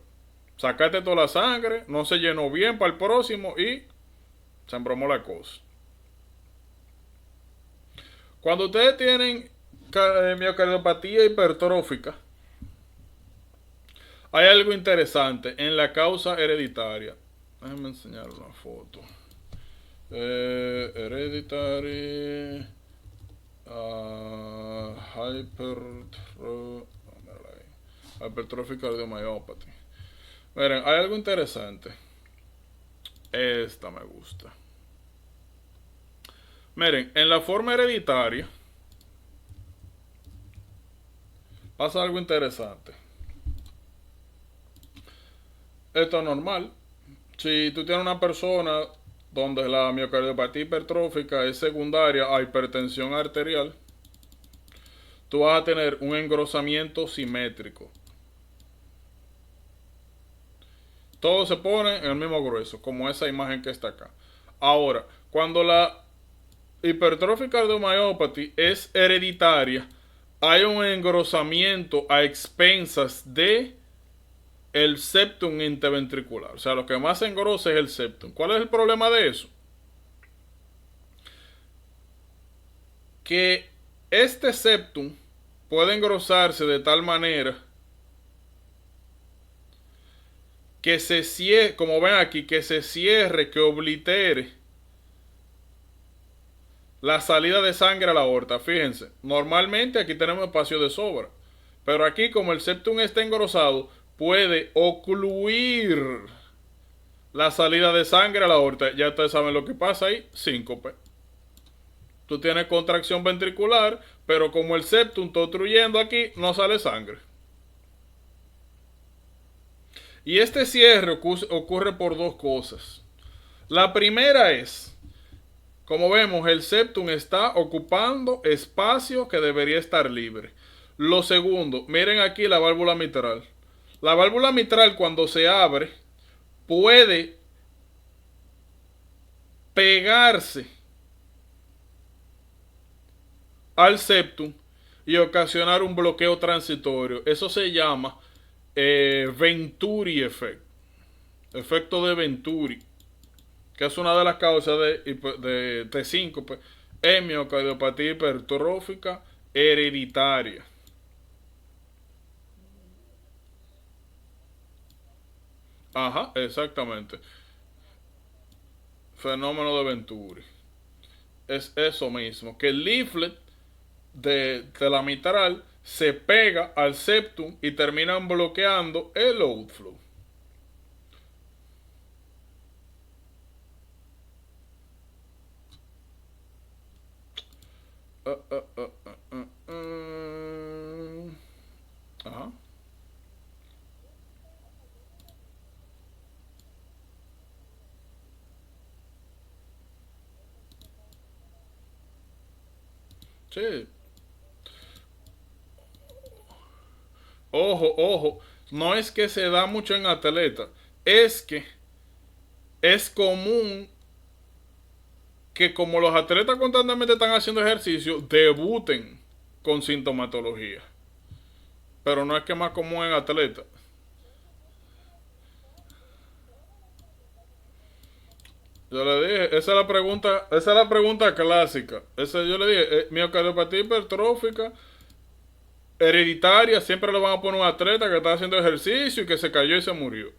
Sacaste toda la sangre, no se llenó bien para el próximo y se embromó la cosa. Cuando ustedes tienen miocardiopatía hipertrófica, hay algo interesante en la causa hereditaria. Déjenme enseñar una foto. Hereditary hypertrophic cardiomyopathy. Miren, hay algo interesante. Esta me gusta. Miren, en la forma hereditaria pasa algo interesante. Esto es normal. Si tú tienes una persona donde la miocardiopatía hipertrófica es secundaria a hipertensión arterial, tú vas a tener un engrosamiento simétrico. Todo se pone en el mismo grueso, como esa imagen que está acá. Ahora, cuando la hipertrophic cardiomyopathy es hereditaria, hay un engrosamiento a expensas de el septum interventricular. O sea, lo que más se engrosa es el septum. ¿Cuál es el problema de eso? Que este septum puede engrosarse de tal manera que se cierre, como ven aquí, que se cierre, que oblitere la salida de sangre a la aorta. Fíjense, normalmente aquí tenemos espacio de sobra, pero aquí, como el septum está engrosado, puede ocluir la salida de sangre a la aorta. Ya ustedes saben lo que pasa ahí, síncope. Tú tienes contracción ventricular, pero como el septum está obstruyendo aquí, no sale sangre. Y este cierre ocurre por dos cosas. La primera es, como vemos, el septum está ocupando espacio que debería estar libre. Lo segundo, miren aquí la válvula mitral. La válvula mitral, cuando se abre, puede pegarse al septum y ocasionar un bloqueo transitorio. Eso se llama Venturi effect, efecto de Venturi, que es una de las causas de síncope en miocardiopatía hipertrófica hereditaria. Ajá, exactamente. Fenómeno de Venturi. Es eso mismo, que el leaflet de la mitral se pega al septum y terminan bloqueando el outflow. Ajá. Sí. Ojo, ojo. No es que se da mucho en atleta. Es que es común que como los atletas constantemente están haciendo ejercicio, debuten con sintomatología. Pero no es que es más común en atletas. Yo le dije, esa es la pregunta clásica. Yo le dije, miocardiopatía hipertrófica hereditaria, siempre le van a poner un atleta que está haciendo ejercicio y que se cayó y se murió.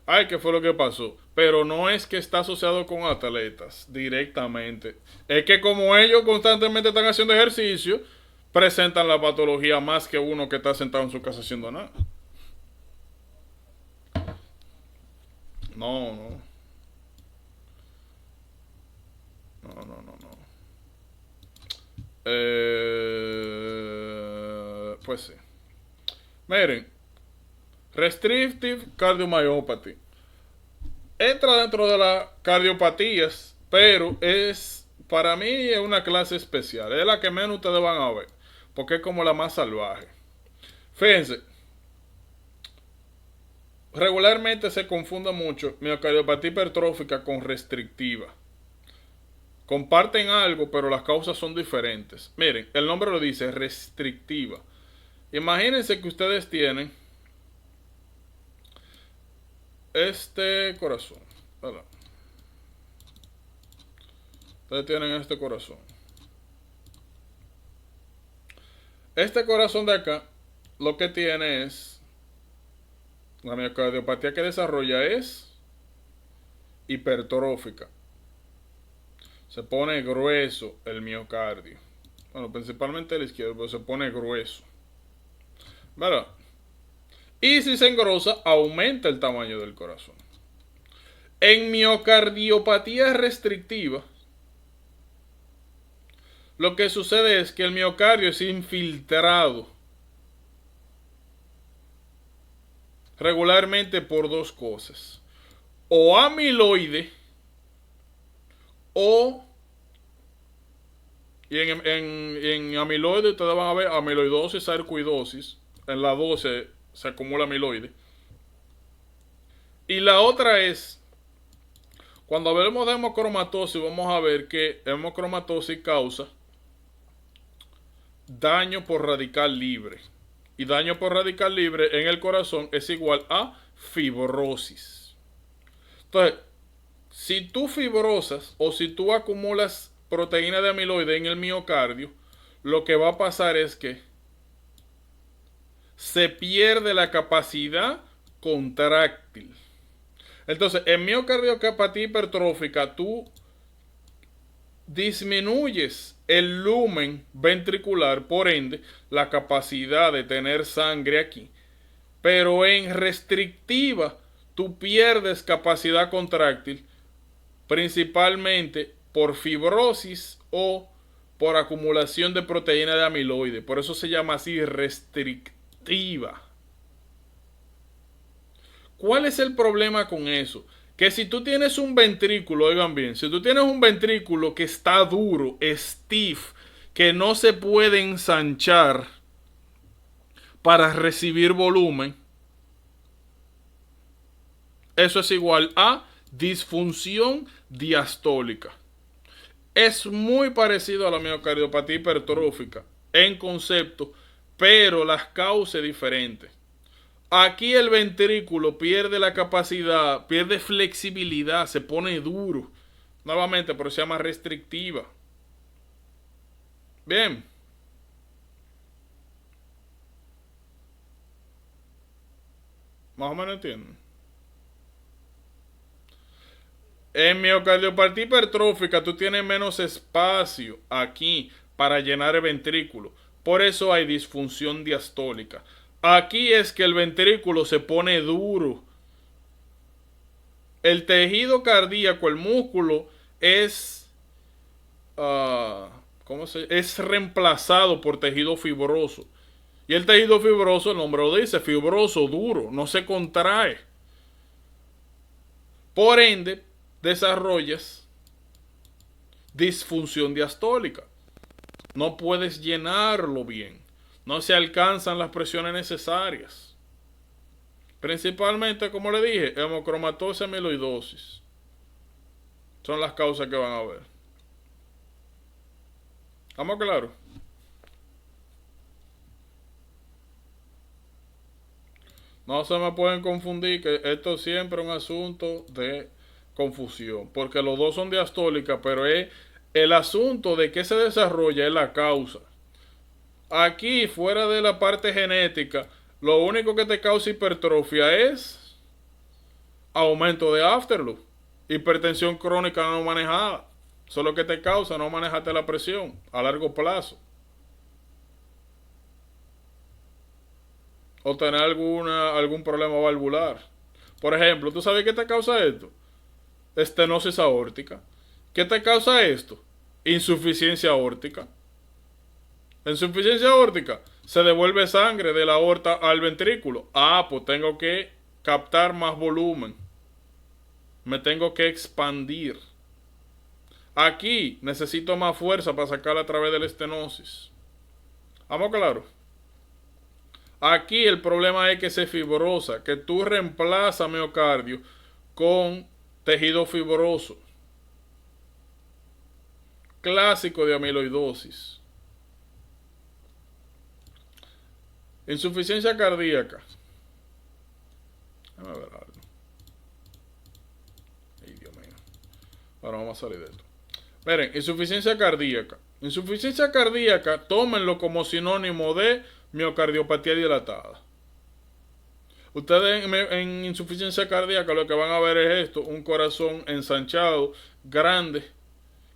Ay, ¿qué fue lo que pasó? Pero no es que está asociado con atletas directamente. Es que como ellos constantemente están haciendo ejercicio, presentan la patología más que uno que está sentado en su casa haciendo nada. No, no. No, no, no, no. Pues sí. Miren, restrictive cardiomyopathy entra dentro de las cardiopatías, pero es para mí es una clase especial. Es la que menos ustedes van a ver. Porque es como la más salvaje. Fíjense. Regularmente se confunde mucho miocardiopatía hipertrófica con restrictiva. Comparten algo, pero las causas son diferentes. Miren, el nombre lo dice, restrictiva. Imagínense que ustedes tienen este corazón, ¿verdad? Ustedes tienen este corazón. Este corazón de acá, lo que tiene es, la miocardiopatía que desarrolla es hipertrófica. Se pone grueso el miocardio. Bueno, principalmente el izquierdo, pero se pone grueso, ¿verdad? Y si se engrosa, aumenta el tamaño del corazón. En miocardiopatía restrictiva, lo que sucede es que el miocardio es infiltrado regularmente por dos cosas. O amiloide o... Y en amiloide ustedes van a ver amiloidosis, sarcoidosis. En la 12 se acumula amiloide. Y la otra es, cuando hablemos de hemocromatosis, vamos a ver que hemocromatosis causa daño por radical libre. Y daño por radical libre en el corazón es igual a fibrosis. Entonces, si tú fibrosas o si tú acumulas proteína de amiloide en el miocardio, lo que va a pasar es que se pierde la capacidad contráctil. Entonces, en miocardiopatía hipertrófica, tú disminuyes el lumen ventricular, por ende, la capacidad de tener sangre aquí. Pero en restrictiva, tú pierdes capacidad contráctil, principalmente por fibrosis o por acumulación de proteína de amiloide. Por eso se llama así restrictiva. ¿Cuál es el problema con eso? Que si tú tienes un ventrículo, oigan bien, si tú tienes un ventrículo que está duro, stiff, que no se puede ensanchar para recibir volumen, eso es igual a disfunción diastólica. Es muy parecido a la miocardiopatía hipertrófica en concepto, pero las causas diferentes. Aquí el ventrículo pierde la capacidad, pierde flexibilidad, se pone duro. Nuevamente, pero se llama restrictiva. Bien. Más o menos entienden. En miocardiopatía hipertrófica tú tienes menos espacio aquí para llenar el ventrículo. Por eso hay disfunción diastólica. Aquí es que el ventrículo se pone duro. El tejido cardíaco, el músculo, es reemplazado por tejido fibroso. Y el tejido fibroso, el nombre lo dice, fibroso, duro, no se contrae. Por ende, desarrollas disfunción diastólica. No puedes llenarlo bien. No se alcanzan las presiones necesarias. Principalmente, como le dije, hemocromatosis, amiloidosis. Son las causas que van a ver. ¿Estamos claros? No se me pueden confundir, que esto siempre es un asunto de confusión. Porque los dos son diastólicas, pero es el asunto de que se desarrolla es la causa. Aquí, fuera de la parte genética, lo único que te causa hipertrofia es aumento de afterloop. Hipertensión crónica no manejada. Eso es lo que te causa no manejarte la presión a largo plazo. O tener algún problema valvular. Por ejemplo, ¿tú sabes qué te causa esto? Estenosis aórtica. ¿Qué te causa esto? Insuficiencia aórtica. Insuficiencia aórtica, se devuelve sangre de la aorta al ventrículo. Ah, pues tengo que captar más volumen. Me tengo que expandir. Aquí necesito más fuerza para sacarla a través de la estenosis. ¿Vamos claro? Aquí el problema es que se fibrosa, que tú reemplazas miocardio con tejido fibroso. Clásico de amiloidosis. Insuficiencia cardíaca. Déjame ver algo. Ay, Dios mío. Ahora vamos a salir de esto. Miren, insuficiencia cardíaca. Insuficiencia cardíaca, tómenlo como sinónimo de miocardiopatía dilatada. Ustedes en insuficiencia cardíaca lo que van a ver es esto, un corazón ensanchado, grande,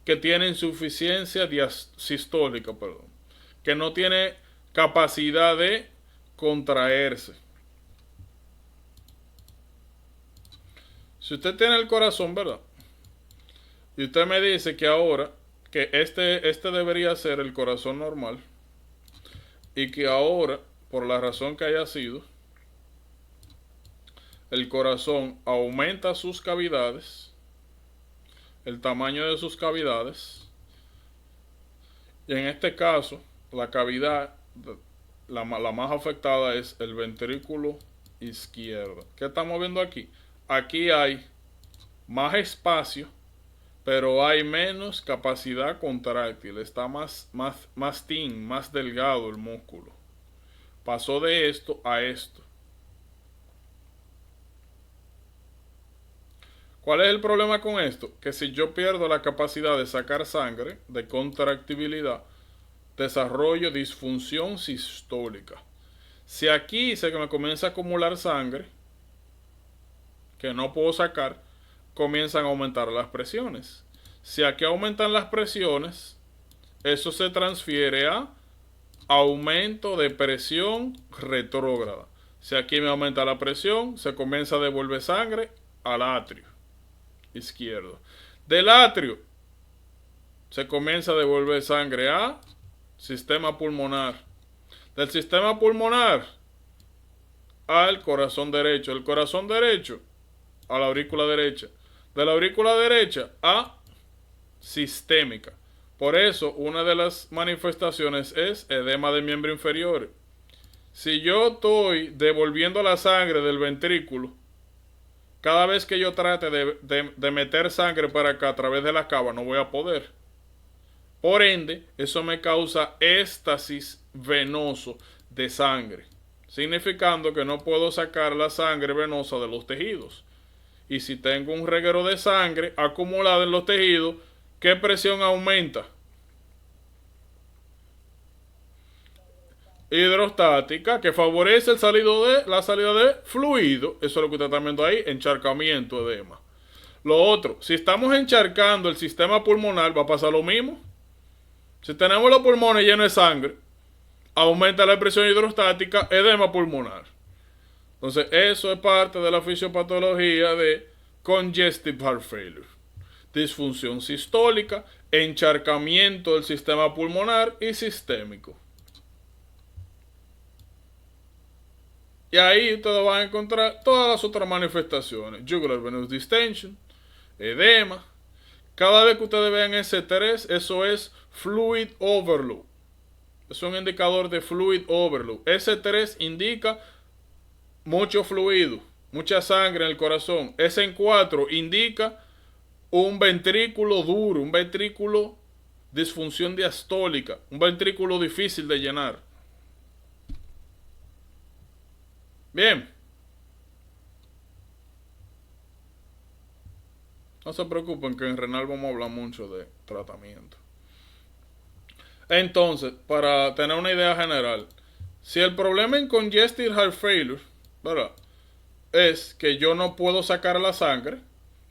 que tiene insuficiencia sistólica, perdón, que no tiene capacidad de contraerse. Si usted tiene el corazón, ¿verdad? Y usted me dice que ahora, que este debería ser el corazón normal, y que ahora, por la razón que haya sido, el corazón aumenta sus cavidades, el tamaño de sus cavidades, y en este caso, la cavidad, la más afectada es el ventrículo izquierdo. ¿Qué estamos viendo aquí? Aquí hay más espacio, pero hay menos capacidad contráctil. Está más thin, más delgado el músculo. Pasó de esto a esto. ¿Cuál es el problema con esto? Que si yo pierdo la capacidad de sacar sangre, de contractibilidad, desarrollo disfunción sistólica. Si aquí se me comienza a acumular sangre, que no puedo sacar, comienzan a aumentar las presiones. Si aquí aumentan las presiones, eso se transfiere a aumento de presión retrógrada. Si aquí me aumenta la presión, se comienza a devolver sangre al atrio izquierdo. Del atrio se comienza a devolver sangre a sistema pulmonar. Del sistema pulmonar al corazón derecho. El corazón derecho a la aurícula derecha. De la aurícula derecha a sistémica. Por eso, una de las manifestaciones es edema de miembro inferior. Si yo estoy devolviendo la sangre del ventrículo, cada vez que yo trate de meter sangre para acá a través de la cava, no voy a poder. Por ende, eso me causa éstasis venoso de sangre, significando que no puedo sacar la sangre venosa de los tejidos. Y si tengo un reguero de sangre acumulada en los tejidos, ¿qué presión aumenta? Hidrostática, que favorece la salida de fluido. Eso es lo que usted está viendo ahí, encharcamiento, edema. Lo otro, si estamos encharcando el sistema pulmonar, va a pasar lo mismo. Si tenemos los pulmones llenos de sangre, aumenta la presión hidrostática, edema pulmonar. Entonces, eso es parte de la fisiopatología de congestive heart failure. Disfunción sistólica, encharcamiento del sistema pulmonar y sistémico. Y ahí ustedes van a encontrar todas las otras manifestaciones. Jugular venous distension, edema. Cada vez que ustedes vean ese 3, eso es fluid overload. Es un indicador de fluid overload. Ese 3 indica mucho fluido, mucha sangre en el corazón. Ese 4 indica un ventrículo duro, un ventrículo disfunción diastólica, un ventrículo difícil de llenar. Bien. No se preocupen que en renal vamos a hablar mucho de tratamiento. Entonces, para tener una idea general, si el problema en congestive heart failure, ¿verdad?, es que yo no puedo sacar la sangre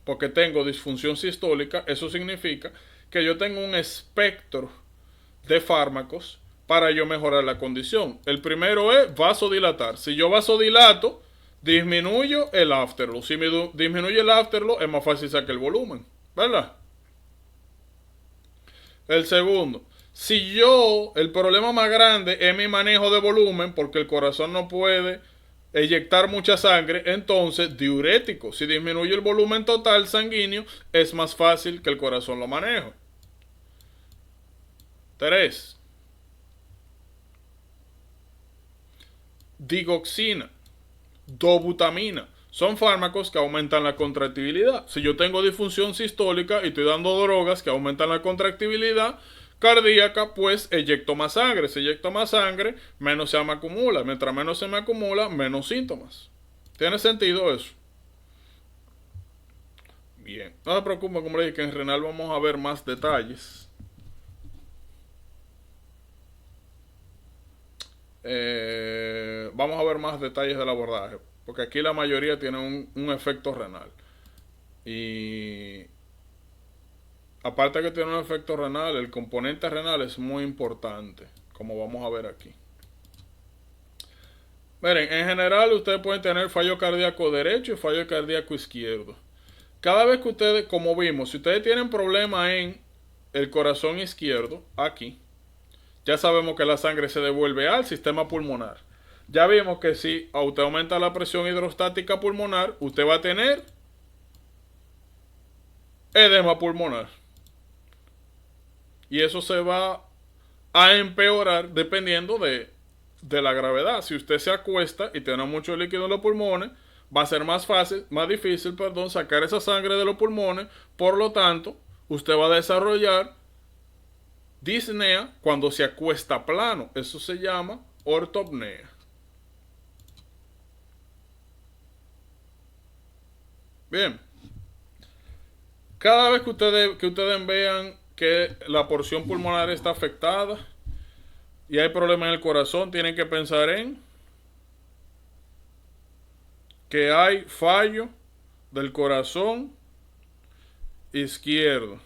porque tengo disfunción sistólica, eso significa que yo tengo un espectro de fármacos para yo mejorar la condición. El primero es vasodilatar. Si yo vasodilato, disminuyo el afterload. Si me disminuye el afterload, es más fácil sacar el volumen, ¿verdad? El segundo, si yo, el problema más grande es mi manejo de volumen, porque el corazón no puede eyectar mucha sangre, entonces diurético. Si disminuye el volumen total sanguíneo, es más fácil que el corazón lo maneje. 3. Digoxina, dobutamina. Son fármacos que aumentan la contractibilidad. Si yo tengo disfunción sistólica y estoy dando drogas que aumentan la contractibilidad cardíaca, pues eyecto más sangre. Si eyecto más sangre, menos se me acumula. Mientras menos se me acumula, menos síntomas. ¿Tiene sentido eso? Bien. No se preocupe, como le dije, que en renal vamos a ver más detalles. Vamos a ver más detalles del abordaje. Porque aquí la mayoría tiene un efecto renal. Y aparte de que tiene un efecto renal, el componente renal es muy importante, como vamos a ver aquí. Miren, en general ustedes pueden tener fallo cardíaco derecho y fallo cardíaco izquierdo. Cada vez que ustedes, como vimos, si ustedes tienen problema en el corazón izquierdo, aquí, ya sabemos que la sangre se devuelve al sistema pulmonar. Ya vimos que si usted aumenta la presión hidrostática pulmonar, usted va a tener edema pulmonar. Y eso se va a empeorar dependiendo de la gravedad. Si usted se acuesta y tiene mucho líquido en los pulmones, va a ser más difícil, sacar esa sangre de los pulmones. Por lo tanto, usted va a desarrollar disnea cuando se acuesta plano. Eso se llama ortopnea. Bien. Cada vez que ustedes vean que la porción pulmonar está afectada y hay problemas en el corazón, tienen que pensar en que hay fallo del corazón izquierdo.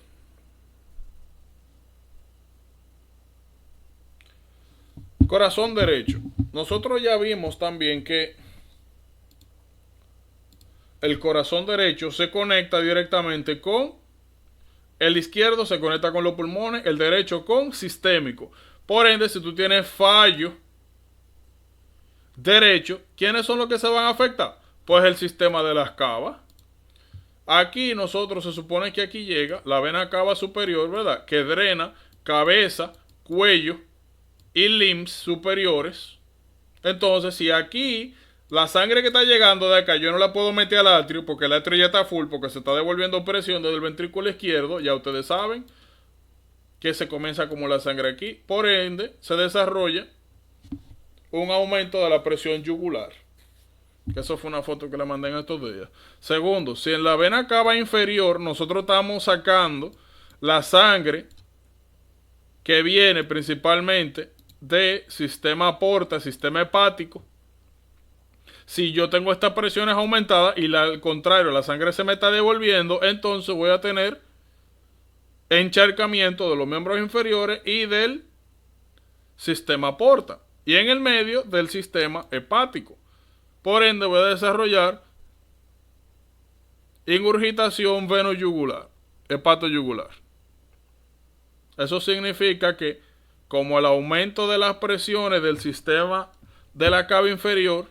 Corazón derecho. Nosotros ya vimos también que el corazón derecho se conecta directamente con el izquierdo, se conecta con los pulmones, el derecho con sistémico. Por ende, si tú tienes fallo derecho, ¿quiénes son los que se van a afectar? Pues el sistema de las cavas. Aquí nosotros se supone que aquí llega la vena cava superior, ¿verdad? Que drena cabeza, cuello y limbs superiores. Entonces, si aquí la sangre que está llegando de acá yo no la puedo meter al atrio porque el atrio ya está full, porque se está devolviendo presión desde el ventrículo izquierdo, ya ustedes saben que se comienza a acumular sangre aquí. Por ende, se desarrolla un aumento de la presión yugular. Que eso fue una foto que le mandé en estos días. Segundo, si en la vena cava inferior nosotros estamos sacando la sangre que viene principalmente de sistema porta, sistema hepático. Si yo tengo estas presiones aumentadas y al contrario, la sangre se me está devolviendo, entonces voy a tener encharcamiento de los miembros inferiores y del sistema porta. Y en el medio del sistema hepático. Por ende voy a desarrollar ingurgitación veno-yugular, hepato-yugular. Eso significa que como el aumento de las presiones del sistema de la cava inferior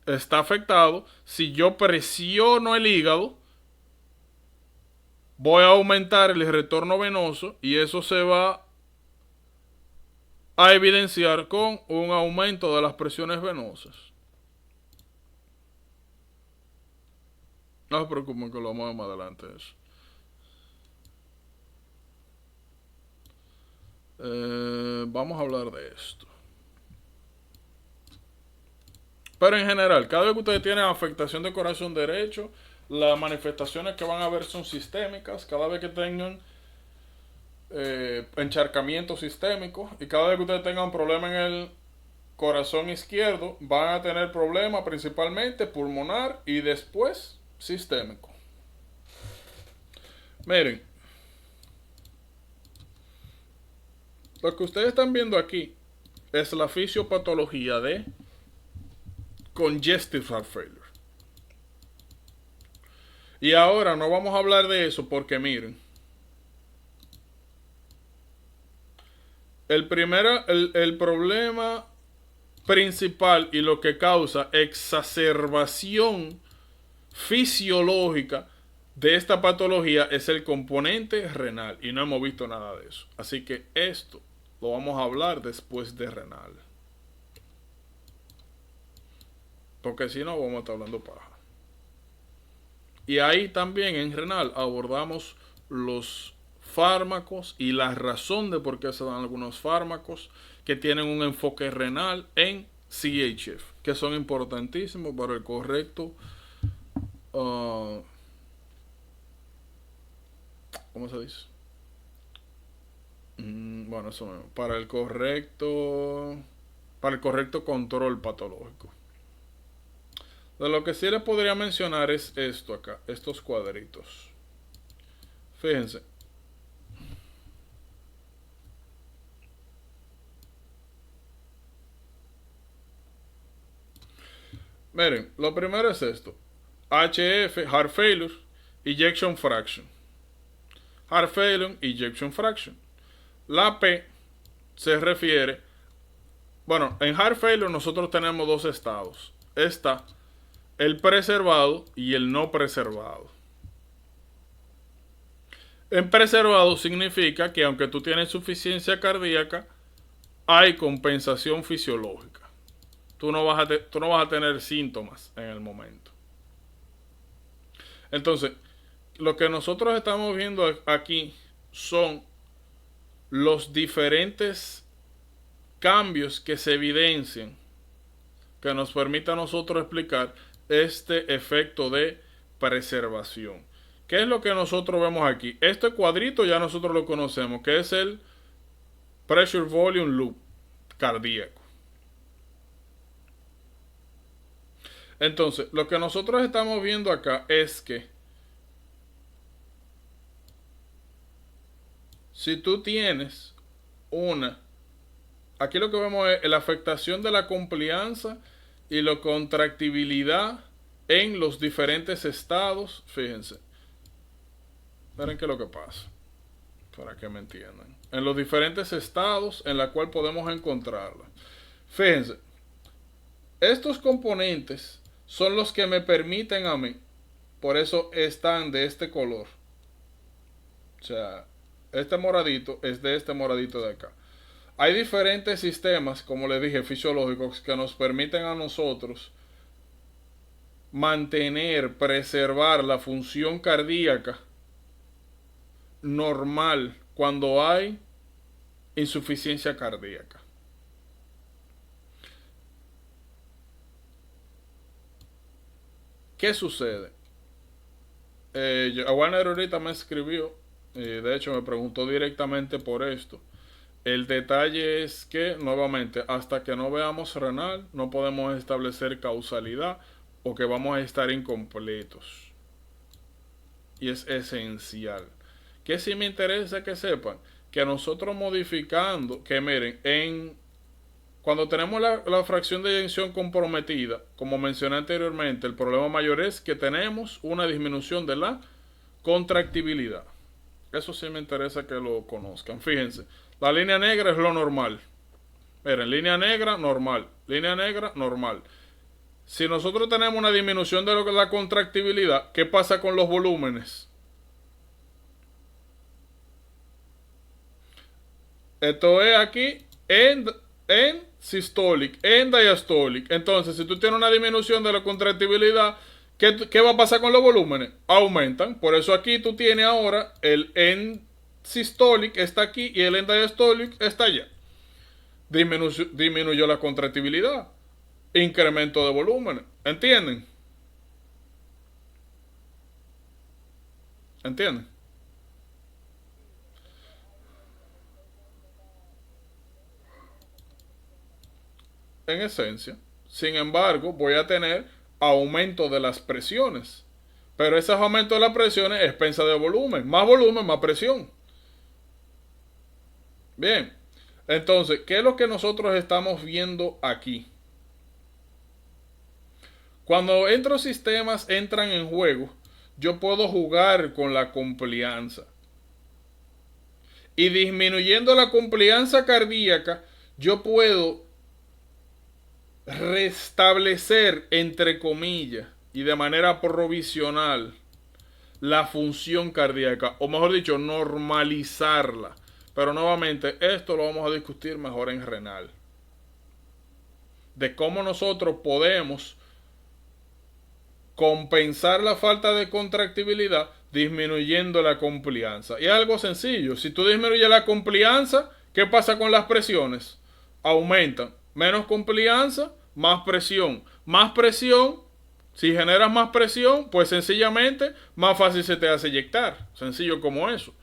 está afectado, si yo presiono el hígado, voy a aumentar el retorno venoso y eso se va a evidenciar con un aumento de las presiones venosas. No se preocupen que lo vamos a ver más adelante eso. Vamos a hablar de esto. Pero en general, cada vez que ustedes tienen afectación del corazón derecho, las manifestaciones que van a ver son sistémicas. Cada vez que tengan encharcamiento sistémico y cada vez que ustedes tengan problema en el corazón izquierdo, van a tener problemas principalmente pulmonar y después sistémico. Miren, lo que ustedes están viendo aquí es la fisiopatología de congestive heart failure. Y ahora no vamos a hablar de eso porque miren, el problema principal y lo que causa exacerbación fisiológica de esta patología es el componente renal y no hemos visto nada de eso. Así que esto lo vamos a hablar después de renal. Porque si no vamos a estar hablando paja. Y ahí también en renal abordamos los fármacos y la razón de por qué se dan algunos fármacos que tienen un enfoque renal en CHF, que son importantísimos para el correcto ¿cómo se dice? Bueno, eso mismo, para el correcto control patológico. De lo que sí les podría mencionar es esto acá, estos cuadritos. Fíjense. Miren, lo primero es esto. HF, Heart Failure, Ejection Fraction. Heart Failure, Ejection Fraction. La P se refiere... Bueno, en Heart Failure nosotros tenemos dos estados. Está el preservado y el no preservado. En preservado significa que aunque tú tienes insuficiencia cardíaca, hay compensación fisiológica. Tú no vas a tener síntomas en el momento. Entonces, lo que nosotros estamos viendo aquí son los diferentes cambios que se evidencian que nos permita a nosotros explicar este efecto de preservación. ¿Qué es lo que nosotros vemos aquí? Este cuadrito ya nosotros lo conocemos, que es el Pressure Volume Loop cardíaco. Entonces, lo que nosotros estamos viendo acá es que si tú tienes aquí lo que vemos es la afectación de la complianza y la contractibilidad en los diferentes estados. Fíjense. Miren qué es lo que pasa, para que me entiendan. En los diferentes estados en la cual podemos encontrarla. Fíjense. Estos componentes son los que me permiten a mí, por eso están de este color. O sea, este moradito es de este moradito de acá. Hay diferentes sistemas, como les dije, fisiológicos, que nos permiten a nosotros mantener, preservar la función cardíaca normal cuando hay insuficiencia cardíaca. ¿Qué sucede? Warner ahorita me escribió, de hecho me preguntó directamente por esto. El detalle es que, nuevamente, hasta que no veamos renal, no podemos establecer causalidad o que vamos a estar incompletos. Y es esencial. Que sí me interesa que sepan que nosotros modificando, que miren, cuando tenemos la fracción de eyección comprometida, como mencioné anteriormente, el problema mayor es que tenemos una disminución de la contractibilidad. Eso sí me interesa que lo conozcan. Fíjense, la línea negra es lo normal. Miren, línea negra, normal. Línea negra, normal. Si nosotros tenemos una disminución de la contractibilidad, ¿qué pasa con los volúmenes? Esto es aquí en systolic, en diastolic. Entonces, si tú tienes una disminución de la contractibilidad, ¿qué va a pasar con los volúmenes? Aumentan. Por eso aquí tú tienes ahora el end systolic está aquí y el end diastolic está allá. Disminuyó la contractibilidad. Incremento de volúmenes. ¿Entienden? ¿Entienden? En esencia. Sin embargo, voy a tener aumento de las presiones. Pero ese aumento de las presiones es expensa de volumen. Más volumen, más presión. Bien. Entonces, ¿qué es lo que nosotros estamos viendo aquí? Cuando estos sistemas entran en juego, yo puedo jugar con la complianza. Y disminuyendo la complianza cardíaca, yo puedo restablecer, entre comillas, y de manera provisional, la función cardíaca, o mejor dicho, normalizarla. Pero nuevamente, esto lo vamos a discutir mejor en renal. De cómo nosotros podemos compensar la falta de contractibilidad disminuyendo la complianza. Y es algo sencillo. Si tú disminuyes la complianza, ¿qué pasa con las presiones? Aumentan. Menos complianza, más presión. Más presión, si generas más presión, pues sencillamente más fácil se te hace eyectar. Sencillo como eso.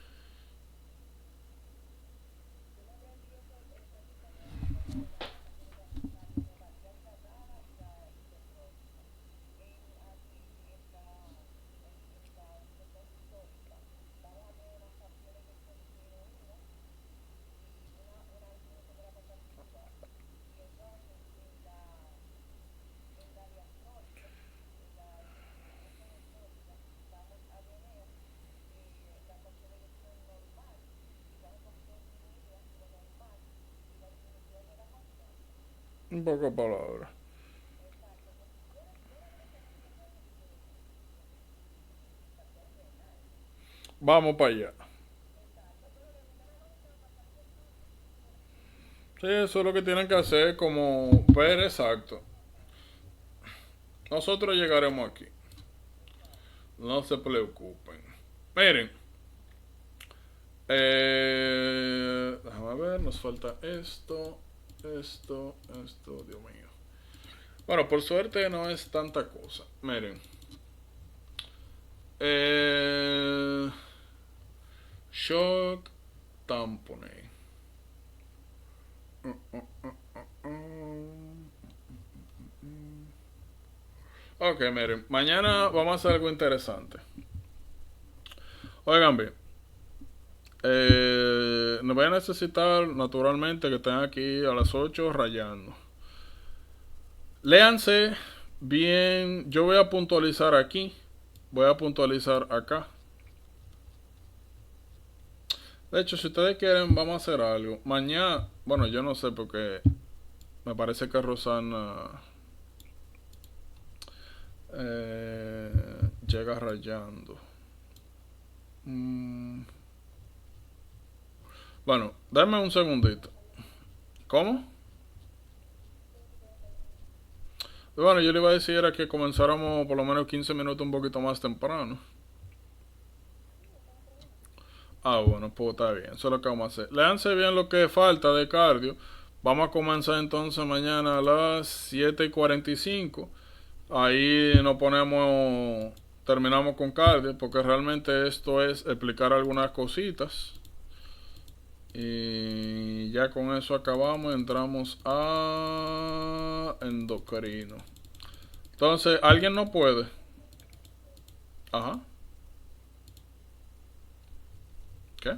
Un poco de palabra. Vamos para allá. Sí, eso es lo que tienen que hacer, como ver exacto. Nosotros llegaremos aquí. No se preocupen. Miren, déjame ver, nos falta esto, Dios mío. Bueno, por suerte no es tanta cosa. Miren, eh, shock tamponade. Ok, miren, mañana vamos a hacer algo interesante. Oigan bien, nos voy a necesitar naturalmente que estén aquí a las 8 rayando. Léanse bien, yo voy a puntualizar aquí, voy a puntualizar acá. De hecho, si ustedes quieren, vamos a hacer algo. Mañana, bueno, yo no sé porque me parece que Rosana llega rayando. Bueno, dame un segundito. ¿Cómo? Bueno, yo le iba a decir era que comenzáramos por lo menos 15 minutos un poquito más temprano. Ah, bueno, pues está bien. Eso es lo que vamos a hacer. Léanse bien lo que falta de cardio. Vamos a comenzar entonces mañana a las 7:45. Ahí nos ponemos, terminamos con cardio, porque realmente esto es explicar algunas cositas. Y ya con eso acabamos y entramos a endocrino. Entonces, ¿alguien no puede? Ajá. ¿Qué?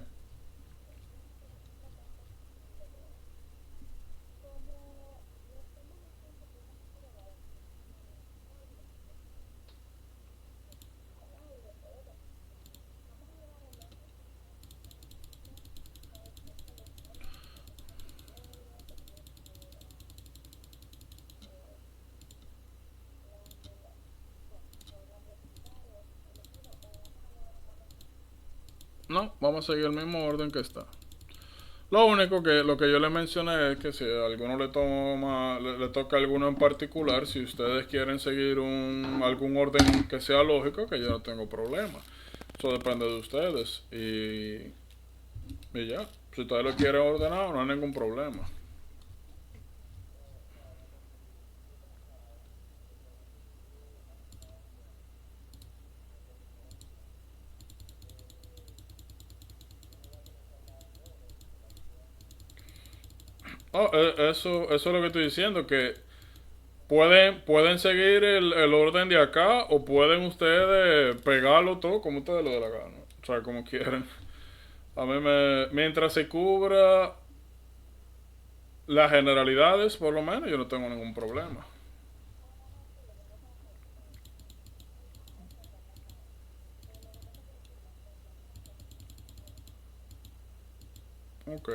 No, vamos a seguir el mismo orden que está. Lo único que lo que yo le mencioné es que si a alguno le toca alguno en particular, si ustedes quieren seguir algún orden que sea lógico, que yo no tengo problema. Eso depende de ustedes. Y ya, si ustedes lo quieren ordenar, no hay ningún problema. Oh, eso es lo que estoy diciendo, que pueden seguir el orden de acá o pueden ustedes pegarlo todo como ustedes lo dé la gana. O sea, como quieran. Mientras se cubra las generalidades, por lo menos, yo no tengo ningún problema. Ok.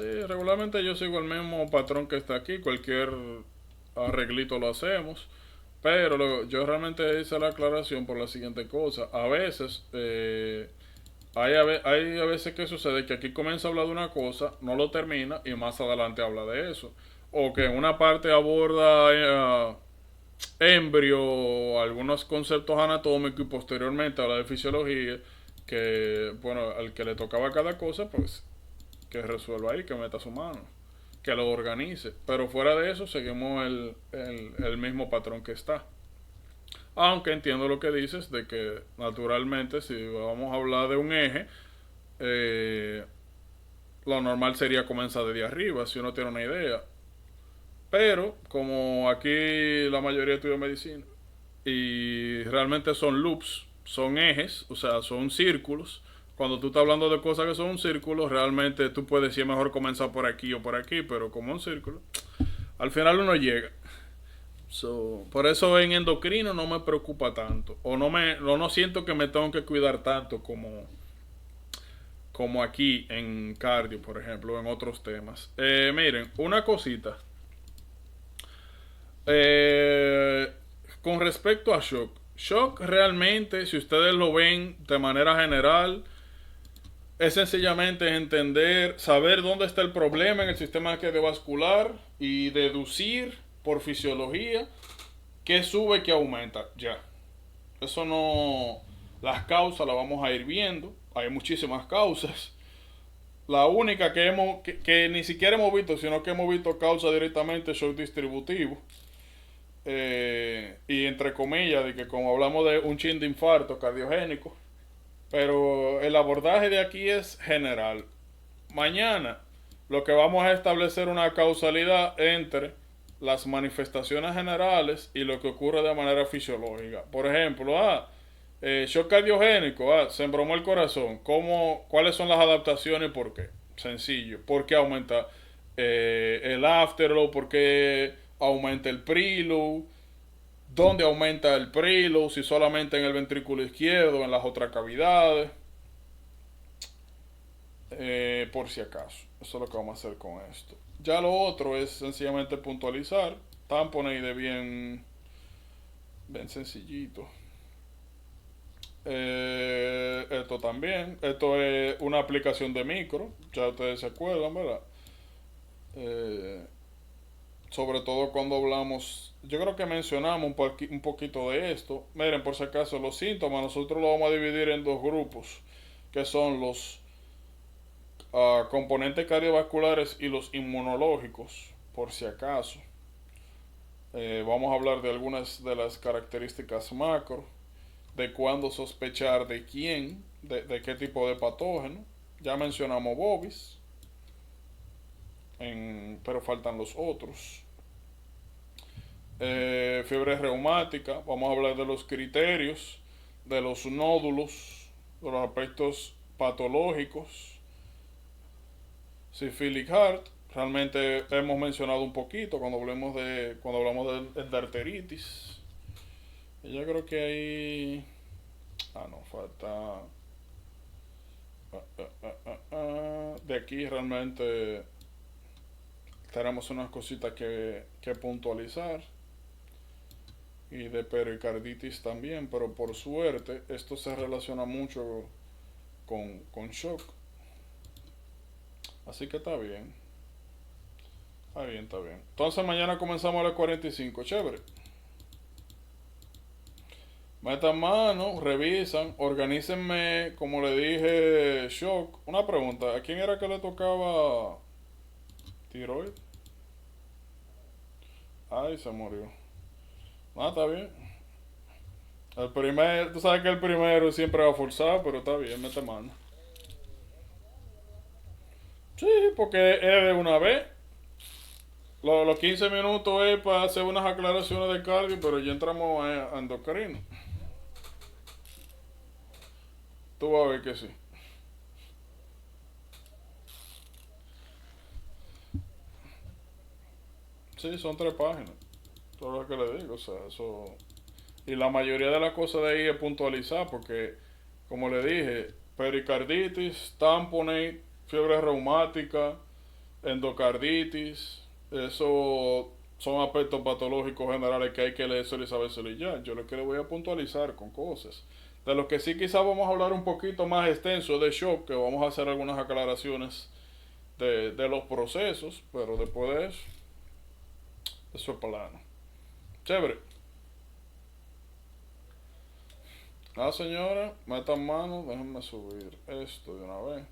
Sí, regularmente yo sigo el mismo patrón que está aquí, cualquier arreglito lo hacemos, pero yo realmente hice la aclaración por la siguiente cosa. A veces, hay a veces que sucede que aquí comienza a hablar de una cosa, no lo termina y más adelante habla de eso. O que en una parte aborda embrio, algunos conceptos anatómicos y posteriormente habla de fisiología, que, bueno, al que le tocaba cada cosa, pues que resuelva ahí, que meta su mano, que lo organice. Pero fuera de eso, seguimos el mismo patrón que está. Aunque entiendo lo que dices de que naturalmente si vamos a hablar de un eje, eh, lo normal sería comenzar desde arriba, si uno tiene una idea. Pero como aquí la mayoría estudia medicina y realmente son loops, son ejes, o sea, son círculos. Cuando tú estás hablando de cosas que son un círculo, realmente tú puedes decir mejor comenzar por aquí o por aquí, pero como un círculo, al final uno llega. Por eso en endocrino no me preocupa tanto. No siento que me tengo que cuidar tanto como aquí en cardio, por ejemplo, en otros temas. Miren, una cosita. Eh, con respecto a shock. Shock realmente, si ustedes lo ven de manera general, es sencillamente entender, saber dónde está el problema en el sistema cardiovascular y deducir por fisiología qué sube y qué aumenta. Ya. Eso no... Las causas las vamos a ir viendo. Hay muchísimas causas. La única que ni siquiera hemos visto, sino que hemos visto causa directamente shock distributivo. Y entre comillas, de que como hablamos de un chin de infarto cardiogénico, pero el abordaje de aquí es general. Mañana lo que vamos a establecer una causalidad entre las manifestaciones generales y lo que ocurre de manera fisiológica. Por ejemplo, shock cardiogénico, se embromó el corazón. ¿Cuáles son las adaptaciones y por qué? Sencillo. ¿Por qué aumenta el afterload? ¿Por qué aumenta el preload? ¿Dónde aumenta el preload? Si solamente en el ventrículo izquierdo, en las otras cavidades. Por si acaso. Eso es lo que vamos a hacer con esto. Ya lo otro es sencillamente puntualizar. Tamponeide bien sencillito. Esto también. Esto es una aplicación de micro. Ya ustedes se acuerdan, ¿verdad? Eh, Sobre todo cuando hablamos, yo creo que mencionamos un poquito de esto. Miren, por si acaso, los síntomas nosotros lo vamos a dividir en dos grupos, que son los componentes cardiovasculares y los inmunológicos, por si acaso. Vamos a hablar de algunas de las características macro, de cuándo sospechar de quién, de qué tipo de patógeno. Ya mencionamos Bovis, pero faltan los otros. Fiebre reumática, vamos a hablar de los criterios, de los nódulos, de los aspectos patológicos. Syphilic heart, realmente hemos mencionado un poquito cuando hablamos de arteritis. Y yo creo que ahí no falta de aquí realmente tenemos unas cositas que puntualizar y de pericarditis también, pero por suerte esto se relaciona mucho con shock. Así que está bien. Está bien, está bien. Entonces mañana comenzamos a las 45. Chévere. Metan mano, revisan, organícenme, como le dije, shock. Una pregunta, ¿a quién era que le tocaba tiroides? Ay, se murió. Está bien. Tú sabes que el primero siempre va a forzar, pero está bien, mete mano. Sí, porque es de una vez. Los 15 minutos es para hacer unas aclaraciones de cardio, pero ya entramos a endocrino. Tú vas a ver que sí. Sí, son 3 páginas. Todo lo que le digo, o sea, eso. Y la mayoría de las cosas de ahí es puntualizar, porque, como le dije, pericarditis, tamponade, fiebre reumática, endocarditis, eso son aspectos patológicos generales que hay que leer y sabérselo y ya. Yo lo que le voy a puntualizar con cosas. De lo que sí quizás vamos a hablar un poquito más extenso de shock, que vamos a hacer algunas aclaraciones de los procesos, pero después de eso es plano. Chévere. Ah, señora, metan mano, déjenme subir esto de una vez.